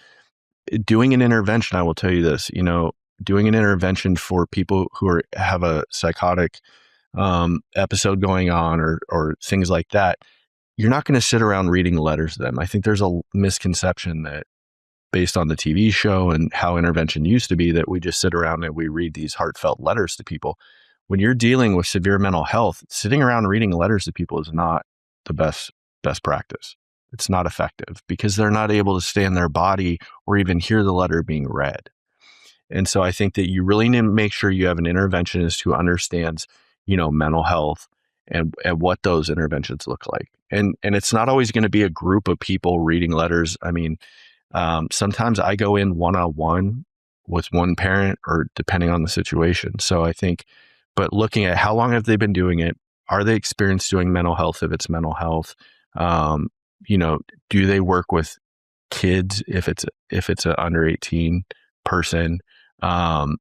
doing an intervention, I will tell you this, doing an intervention for people who have a psychotic episode going on or things like that, you're not going to sit around reading letters to them. I think there's a misconception that based on the TV show and how intervention used to be, that we just sit around and we read these heartfelt letters to people. When you're dealing with severe mental health, sitting around reading letters to people is not the best practice. It's not effective because they're not able to stay in their body or even hear the letter being read. And so I think that you really need to make sure you have an interventionist who understands, mental health and what those interventions look like. And it's not always going to be a group of people reading letters. I mean, sometimes I go in one-on-one with one parent or depending on the situation. So I think, but looking at how long have they been doing it? Are they experienced doing mental health if it's mental health? Do they work with kids if it's an under 18 person? And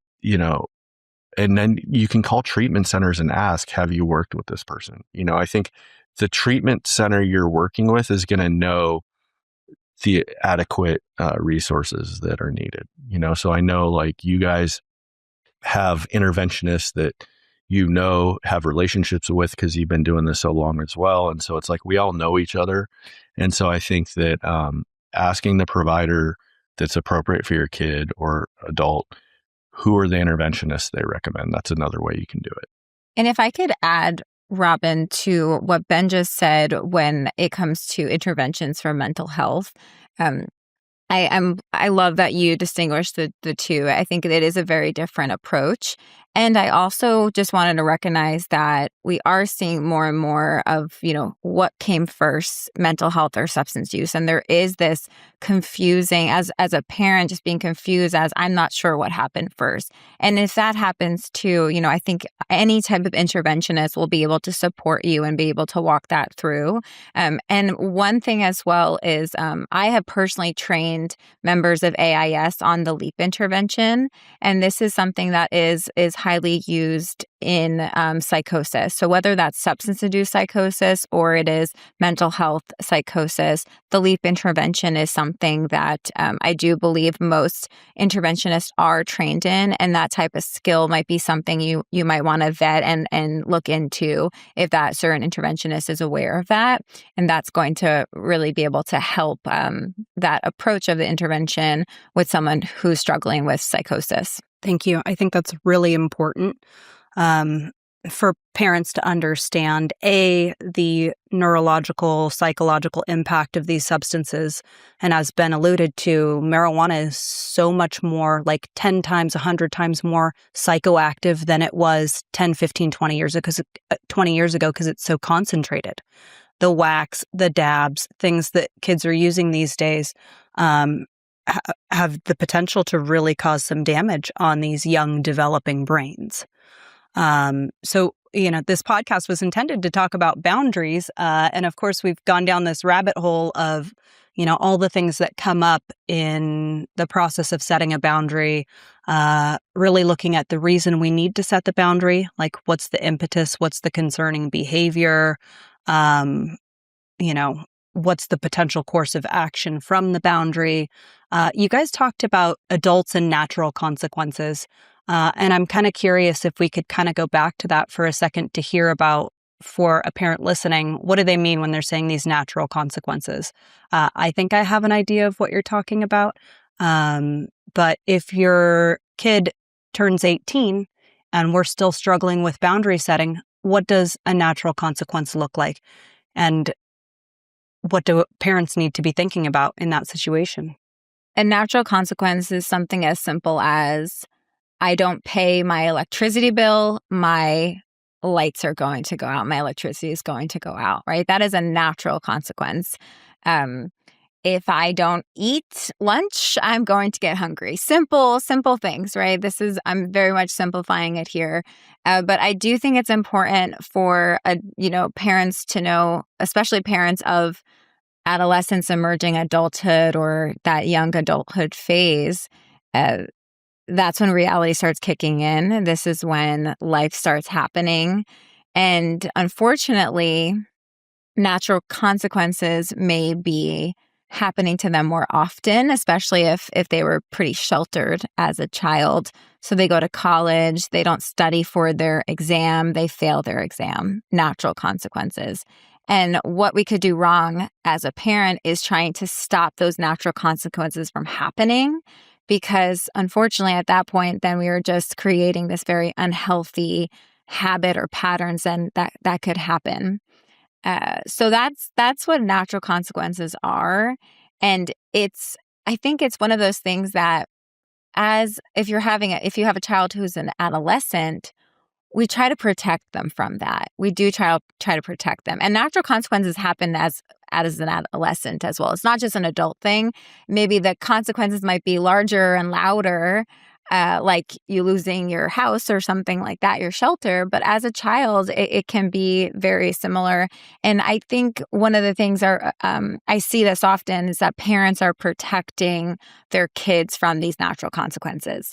then you can call treatment centers and ask, have you worked with this person? I think the treatment center you're working with is going to know the adequate resources that are needed. So I know like you guys have interventionists that have relationships with because you've been doing this so long as well. And so it's like we all know each other. And so I think that asking the provider that's appropriate for your kid or adult who are the interventionists they recommend. That's another way you can do it. And if I could add, Robin, to what Ben just said when it comes to interventions for mental health, I love that you distinguish the two. I think it is a very different approach. And I also just wanted to recognize that we are seeing more and more of, what came first, mental health or substance use. And there is this confusing, as a parent, just being confused as I'm not sure what happened first. And if that happens too, I think any type of interventionist will be able to support you and be able to walk that through. And one thing as well is I have personally trained members of AIS on the LEAP intervention. And this is something that is highly used in psychosis. So whether that's substance-induced psychosis or it is mental health psychosis, the LEAP intervention is something that I do believe most interventionists are trained in, and that type of skill might be something you might want to vet and look into if that certain interventionist is aware of that. And that's going to really be able to help that approach of the intervention with someone who's struggling with psychosis. Thank you. I think that's really important for parents to understand, the neurological, psychological impact of these substances. And as Ben alluded to, marijuana is so much more, like 10 times, 100 times more psychoactive than it was 10, 15, 20 years ago, because it's so concentrated. The wax, the dabs, things that kids are using these days have the potential to really cause some damage on these young developing brains. So, this podcast was intended to talk about boundaries. And of course, we've gone down this rabbit hole of, all the things that come up in the process of setting a boundary, really looking at the reason we need to set the boundary, like what's the impetus, what's the concerning behavior, what's the potential course of action from the boundary. You guys talked about adults and natural consequences. And I'm kind of curious if we could kind of go back to that for a second to hear about, for a parent listening, what do they mean when they're saying these natural consequences? I think I have an idea of what you're talking about. But if your kid turns 18 and we're still struggling with boundary setting, what does a natural consequence look like? And what do parents need to be thinking about in that situation? A natural consequence is something as simple as I don't pay my electricity bill, my lights are going to go out, my electricity is going to go out, right? That is a natural consequence. If I don't eat lunch, I'm going to get hungry. Simple things, right? I'm very much simplifying it here. But I do think it's important for, parents to know, especially parents of adolescence, emerging adulthood, or that young adulthood phase. That's when reality starts kicking in. This is when life starts happening. And unfortunately, natural consequences may be happening to them more often, especially if they were pretty sheltered as a child. So they go to college, they don't study for their exam, they fail their exam. Natural consequences. And what we could do wrong as a parent is trying to stop those natural consequences from happening, because unfortunately at that point, then we are just creating this very unhealthy habit or patterns, and that could happen. So that's what natural consequences are. And I think it's one of those things that, if you have a child who's an adolescent, we try to protect them from that. We do try to protect them. And natural consequences happen as an adolescent as well. It's not just an adult thing. Maybe the consequences might be larger and louder, like you losing your house or something like that, your shelter. But as a child, it can be very similar. And I think one of the things I see this often is that parents are protecting their kids from these natural consequences.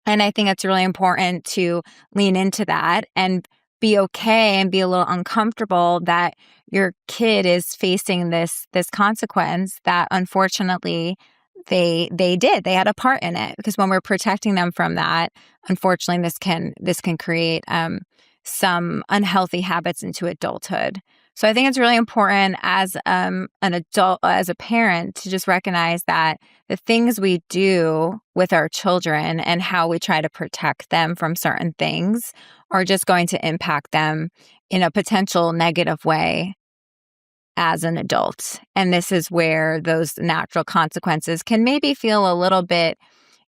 And I think it's really important to lean into that and be okay and be a little uncomfortable that your kid is facing this consequence that unfortunately they had a part in it. Because when we're protecting them from that, unfortunately, this can create some unhealthy habits into adulthood. So I think it's really important as an adult, as a parent, to just recognize that the things we do with our children and how we try to protect them from certain things are just going to impact them in a potential negative way as an adult. And this is where those natural consequences can maybe feel a little bit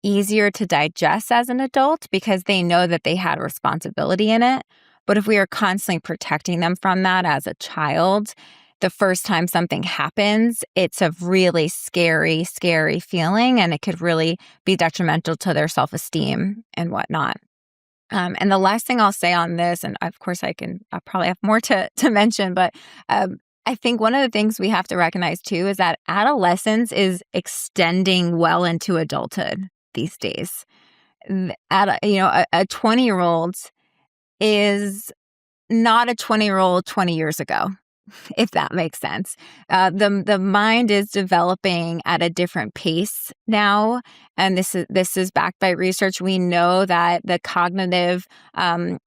easier to digest as an adult because they know that they had a responsibility in it. But if we are constantly protecting them from that as a child, the first time something happens, it's a really scary, scary feeling, and it could really be detrimental to their self-esteem and whatnot. And the last thing I'll say on this, and of course I probably have more to mention, but I think one of the things we have to recognize too is that adolescence is extending well into adulthood these days. A 20-year-old is not a 20-year-old 20 years ago, if that makes sense. The mind is developing at a different pace now, and this is backed by research. We know that the cognitive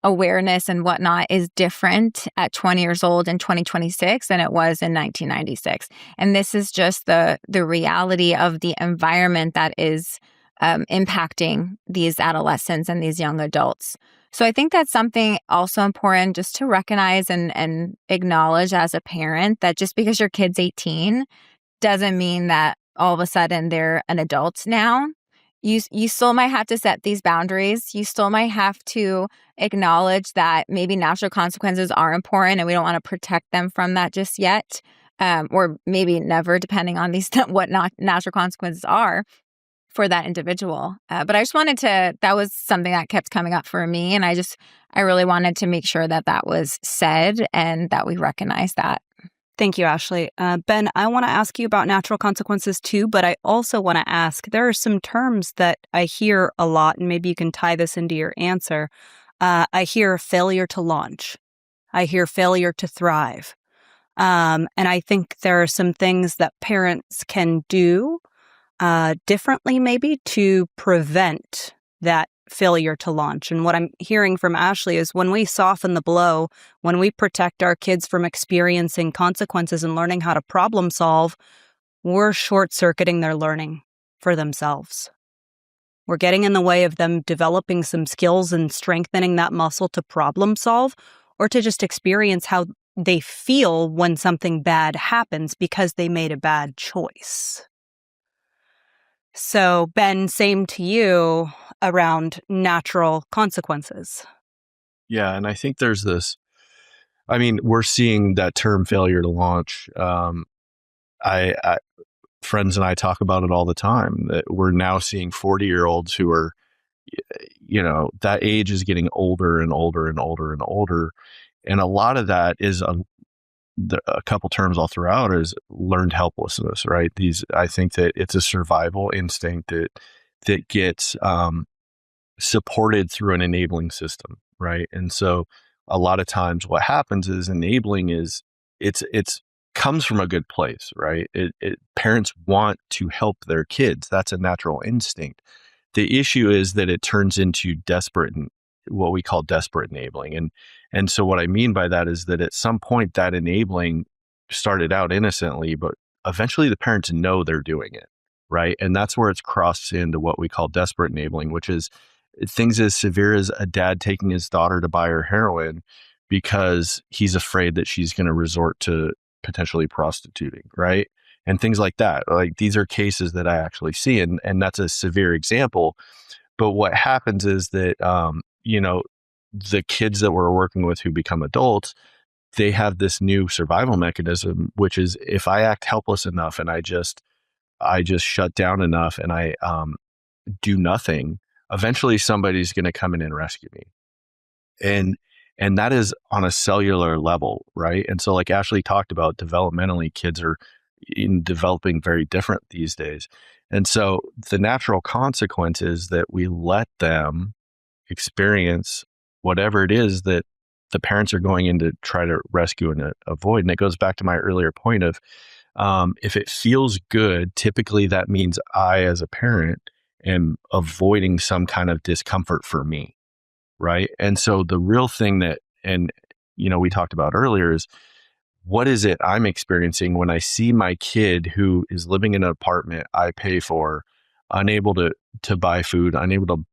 awareness and whatnot is different at 20 years old in 2026 than it was in 1996. And this is just the reality of the environment that is impacting these adolescents and these young adults. So I think that's something also important just to recognize and acknowledge as a parent, that just because your kid's 18 doesn't mean that all of a sudden they're an adult now. You still might have to set these boundaries. You still might have to acknowledge that maybe natural consequences are important and we don't want to protect them from that just yet, or maybe never, depending on what natural consequences are for that individual. But I just wanted that was something that kept coming up for me. And I really wanted to make sure that was said and that we recognize that. Thank you, Ashley. Ben, I want to ask you about natural consequences too, but I also want to ask, there are some terms that I hear a lot, and maybe you can tie this into your answer. I hear failure to launch. I hear failure to thrive. And I think there are some things that parents can do differently maybe to prevent that failure to launch. And what I'm hearing from Ashley is when we soften the blow, when we protect our kids from experiencing consequences and learning how to problem solve, we're short-circuiting their learning for themselves. We're getting in the way of them developing some skills and strengthening that muscle to problem solve or to just experience how they feel when something bad happens because they made a bad choice. So, Ben, same to you around natural consequences. Yeah, and I think there's this, we're seeing that term failure to launch. I friends and I talk about it all the time, that we're now seeing 40-year-olds who are, that age is getting older and older and older and older. And a lot of that is a couple terms I'll throw out is learned helplessness, right? I think that it's a survival instinct that gets supported through an enabling system, right? And so a lot of times what happens is enabling is it's comes from a good place, right? Parents want to help their kids. That's a natural instinct. The issue is that it turns into what we call desperate enabling. And so what I mean by that is that at some point that enabling started out innocently, but eventually the parents know they're doing it, right? And that's where it's crossed into what we call desperate enabling, which is things as severe as a dad taking his daughter to buy her heroin because he's afraid that she's going to resort to potentially prostituting, right? And things like that. Like, these are cases that I actually see, and that's a severe example. But what happens is that, the kids that we're working with who become adults, they have this new survival mechanism, which is if I act helpless enough and I just shut down enough and I do nothing, eventually somebody's going to come in and rescue me. And that is on a cellular level, right? And so, like Ashley talked about, developmentally, kids are developing very different these days. And so the natural consequence is that we let them experience whatever it is that the parents are going in to try to rescue and avoid. And it goes back to my earlier point of if it feels good, typically that means I, as a parent, am avoiding some kind of discomfort for me, right? And so the real thing that, we talked about earlier is what is it I'm experiencing when I see my kid who is living in an apartment I pay for, unable to buy food, unable to,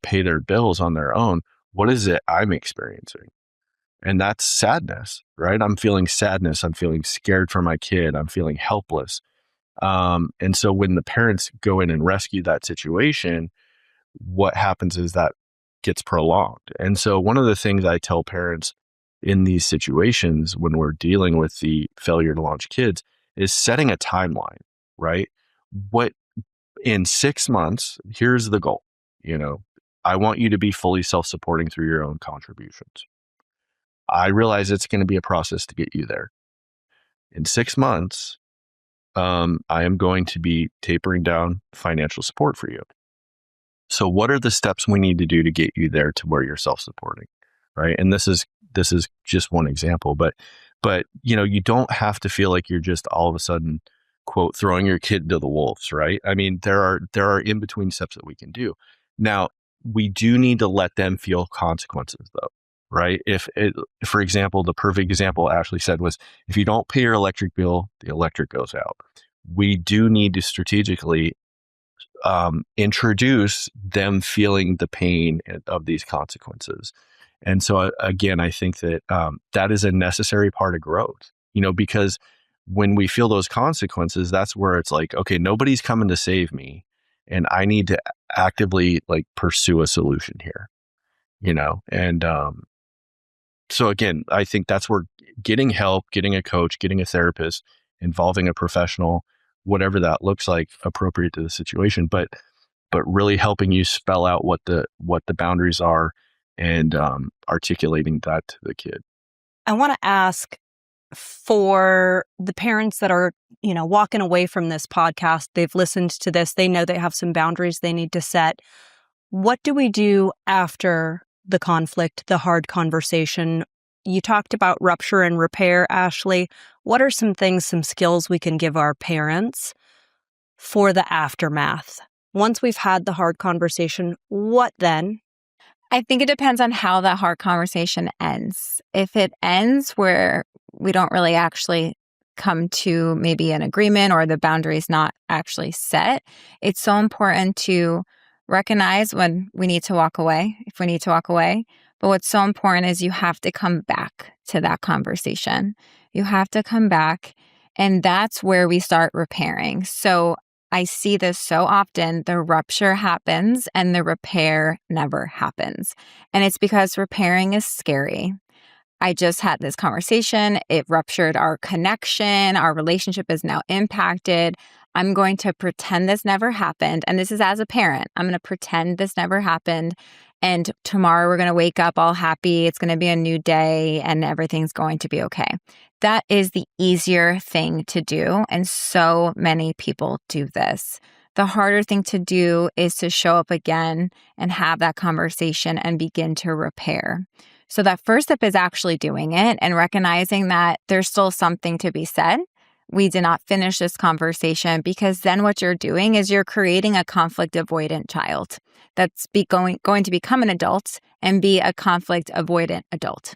pay their bills on their own? What is it I'm experiencing? And that's sadness, right? I'm feeling sadness. I'm feeling scared for my kid. I'm feeling helpless. And so when the parents go in and rescue that situation, what happens is that gets prolonged. And so one of the things I tell parents in these situations when we're dealing with the failure to launch kids is setting a timeline, right? What in 6 months, here's the goal. I want you to be fully self-supporting through your own contributions. I realize it's going to be a process to get you there. In 6 months, I am going to be tapering down financial support for you. So what are the steps we need to do to get you there to where you're self-supporting, right? And this is just one example, but you don't have to feel like you're just all of a sudden, quote, throwing your kid to the wolves, right? I mean, there are in between steps that we can do. Now, we do need to let them feel consequences, though, right? For example, the perfect example Ashley said was, if you don't pay your electric bill, the electric goes out. We do need to strategically introduce them feeling the pain of these consequences. And so again, I think that that is a necessary part of growth, because when we feel those consequences, that's where it's like, okay, nobody's coming to save me, and I need to actively pursue a solution here, and so again, I think that's where getting help, getting a coach, getting a therapist, involving a professional, whatever that looks like, appropriate to the situation, but really helping you spell out what the boundaries are and articulating that to the kid. I want to ask, for the parents that are, walking away from this podcast, they've listened to this, they know they have some boundaries they need to set. What do we do after the conflict, the hard conversation? You talked about rupture and repair, Ashley. What are some skills we can give our parents for the aftermath? Once we've had the hard conversation, what then? I think it depends on how that hard conversation ends. If it ends where we don't really actually come to maybe an agreement or the boundary's not actually set, it's so important to recognize when we need to walk away, if we need to walk away. But what's so important is you have to come back to that conversation. You have to come back, and that's where we start repairing. So I see this so often. The rupture happens and the repair never happens. And it's because repairing is scary. I just had this conversation. It ruptured our connection. Our relationship is now impacted. I'm going to pretend this never happened. And this is as a parent. I'm going to pretend this never happened. And tomorrow we're going to wake up all happy. It's going to be a new day and everything's going to be okay. That is the easier thing to do. And so many people do this. The harder thing to do is to show up again and have that conversation and begin to repair. So that first step is actually doing it and recognizing that there's still something to be said. We did not finish this conversation, because then what you're doing is you're creating a conflict avoidant child that's going to become an adult and be a conflict avoidant adult.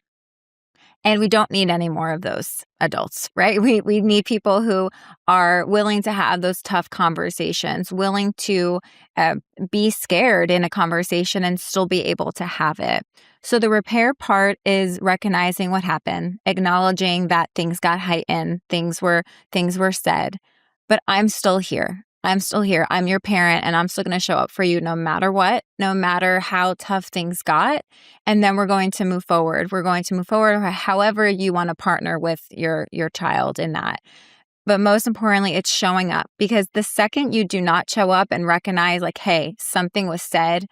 And we don't need any more of those adults, right? We need people who are willing to have those tough conversations, willing to be scared in a conversation and still be able to have it. So the repair part is recognizing what happened, acknowledging that things got heightened, things were said, but I'm still here. I'm your parent, and I'm still going to show up for you no matter what, no matter how tough things got. And then we're going to move forward. We're going to move forward however you want to partner with your child in that. But most importantly, it's showing up, because the second you do not show up and recognize hey, something was said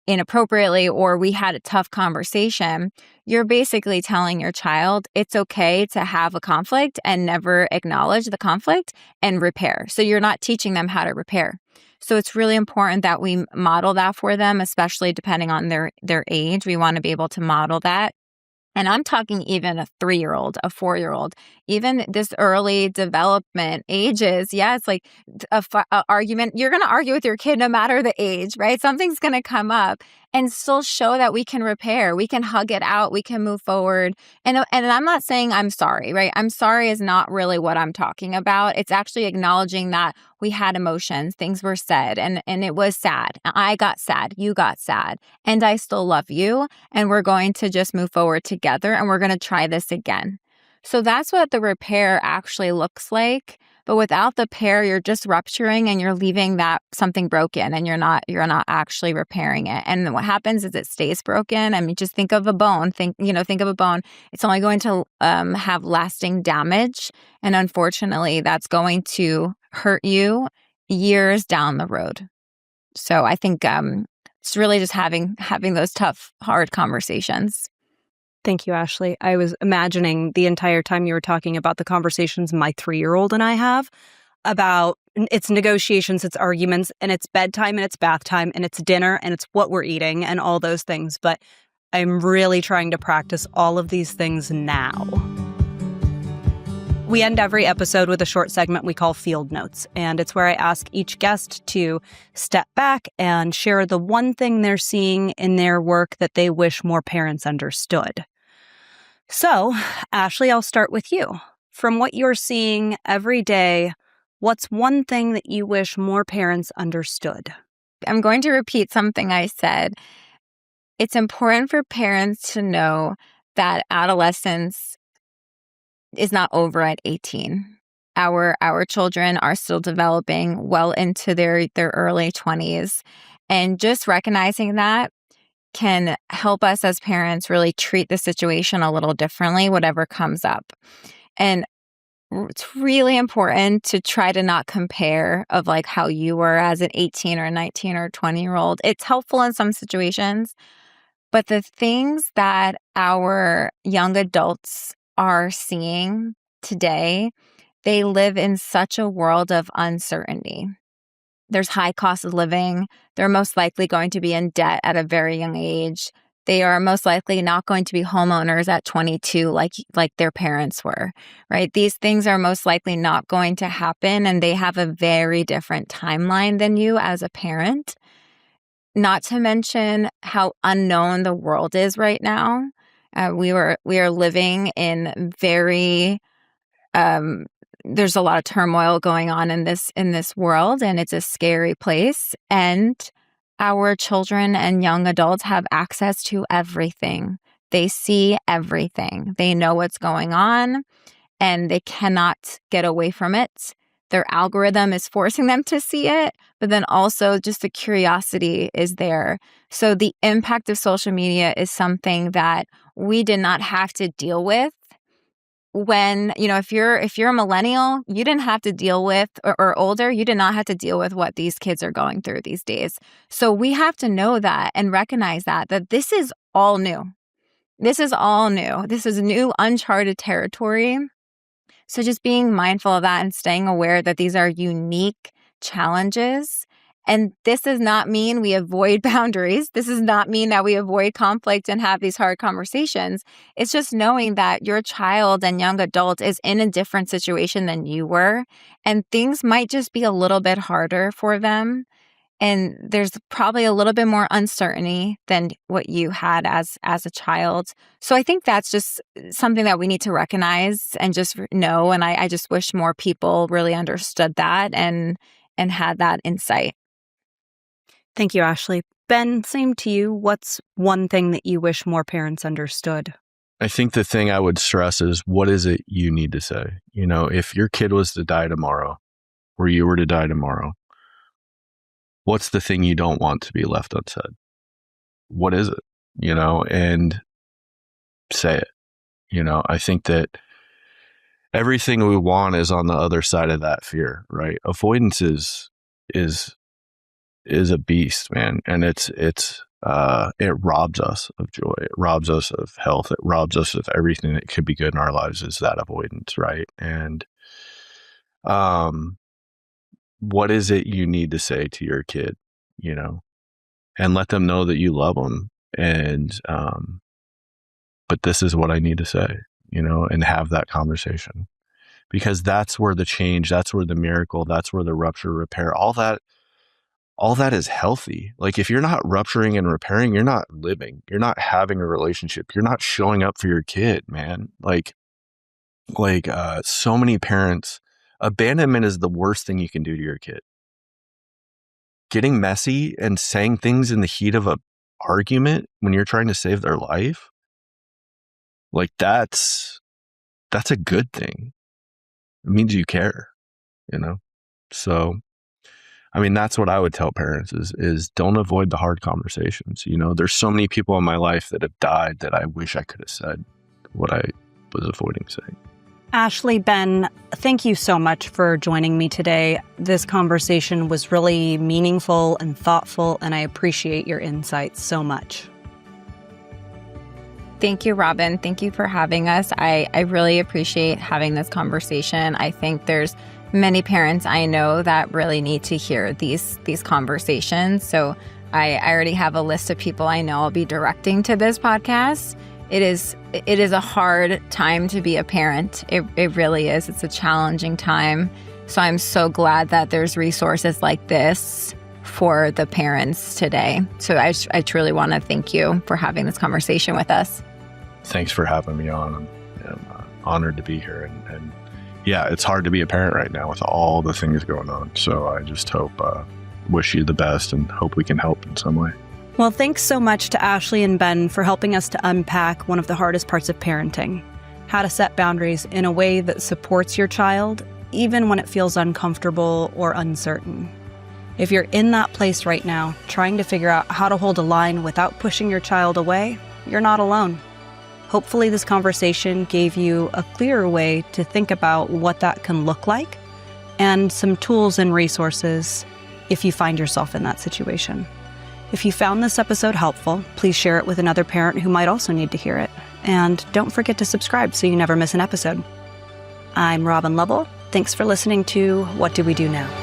inappropriately or we had a tough conversation, you're basically telling your child it's okay to have a conflict and never acknowledge the conflict and repair. So you're not teaching them how to repair. So it's really important that we model that for them, especially depending on their age. We want to be able to model that. And I'm talking even a 3-year-old, a 4-year-old, even this early development ages. Yeah, it's like a argument. You're going to argue with your kid no matter the age, right? Something's going to come up. and still show that we can repair, we can hug it out, we can move forward. And I'm not saying I'm sorry, right? I'm sorry is not really what I'm talking about. It's actually acknowledging that we had emotions, things were said, and it was sad. I got sad, you got sad, and I still love you, and we're going to just move forward together, and we're going to try this again. So that's what the repair actually looks like. But without the pair, you're just rupturing and you're leaving that something broken, and you're not actually repairing it. And what happens is it stays broken. I mean, just think of a bone. Think of a bone. It's only going to have lasting damage, and unfortunately, that's going to hurt you years down the road. So I think it's really just having those tough, hard conversations. Thank you, Ashley. I was imagining the entire time you were talking about the conversations my 3-year-old and I have about it's negotiations, it's arguments, and it's bedtime, and it's bath time, and it's dinner, and it's what we're eating, and all those things. But I'm really trying to practice all of these things now. We end every episode with a short segment we call Field Notes, and it's where I ask each guest to step back and share the one thing they're seeing in their work that they wish more parents understood. So, Ashley, I'll start with you. From what you're seeing every day, what's one thing that you wish more parents understood? I'm going to repeat something I said. It's important for parents to know that adolescence is not over at 18. Our children are still developing well into their early 20s. And just recognizing that can help us as parents really treat the situation a little differently, whatever comes up. And it's really important to try to not compare of like how you were as an 18 or 19 or 20-year-old. It's helpful in some situations, but the things that our young adults are seeing today, they live in such a world of uncertainty. There's high cost of living. They're most likely going to be in debt at a very young age. They are most likely not going to be homeowners at 22 like their parents were, right? These things are most likely not going to happen, and they have a very different timeline than you as a parent. Not to mention how unknown the world is right now. We are living in very there's a lot of turmoil going on in this world, and it's a scary place. And our children and young adults have access to everything. They see everything. They know what's going on, and they cannot get away from it. Their algorithm is forcing them to see it, but then also just the curiosity is there. So the impact of social media is something that we did not have to deal with. When, if you're a millennial, you didn't have to deal with, or older, you did not have to deal with what these kids are going through these days. So we have to know that and recognize that this is all new. This is all new. This is new, uncharted territory. So just being mindful of that and staying aware that these are unique challenges. And this does not mean we avoid boundaries. This does not mean that we avoid conflict and have these hard conversations. It's just knowing that your child and young adult is in a different situation than you were, and things might just be a little bit harder for them. And there's probably a little bit more uncertainty than what you had as a child. So I think that's just something that we need to recognize and just know. And I just wish more people really understood that and had that insight. Thank you, Ashley. Ben, same to you. What's one thing that you wish more parents understood? I think the thing I would stress is, what is it you need to say? If your kid was to die tomorrow, or you were to die tomorrow, what's the thing you don't want to be left unsaid? What is it? And say it. I think that everything we want is on the other side of that fear, right? Avoidance is a beast, man. And it robs us of joy. It robs us of health. It robs us of everything that could be good in our lives, is that avoidance, right? And what is it you need to say to your kid, and let them know that you love them. And, but this is what I need to say, and have that conversation, because that's where the change, that's where the miracle, that's where the rupture, repair, all that all that is healthy. Like if you're not rupturing and repairing, you're not living, you're not having a relationship, you're not showing up for your kid, man. Like so many parents, abandonment is the worst thing you can do to your kid. Getting messy and saying things in the heat of a argument when you're trying to save their life, like that's a good thing. It means you care, you know? So, I mean, that's what I would tell parents is don't avoid the hard conversations. You know, there's so many people in my life that have died that I wish I could have said what I was avoiding saying. Ashley, Ben, thank you so much for joining me today. This conversation was really meaningful and thoughtful, and I appreciate your insights so much. Thank you, Robin. Thank you for having us. I really appreciate having this conversation. I think there's many parents I know that really need to hear these conversations. So I already have a list of people I know I'll be directing to this podcast. It is a hard time to be a parent. It really is. It's a challenging time. So I'm so glad that there's resources like this for the parents today. So I truly want to thank you for having this conversation with us. Thanks for having me on. I'm honored to be here. And yeah, it's hard to be a parent right now with all the things going on. So I just hope, wish you the best and hope we can help in some way. Well, thanks so much to Ashley and Ben for helping us to unpack one of the hardest parts of parenting, how to set boundaries in a way that supports your child, even when it feels uncomfortable or uncertain. If you're in that place right now, trying to figure out how to hold a line without pushing your child away, you're not alone. Hopefully this conversation gave you a clearer way to think about what that can look like and some tools and resources if you find yourself in that situation. If you found this episode helpful, please share it with another parent who might also need to hear it. And don't forget to subscribe so you never miss an episode. I'm Robin Lovell. Thanks for listening to What Do We Do Now?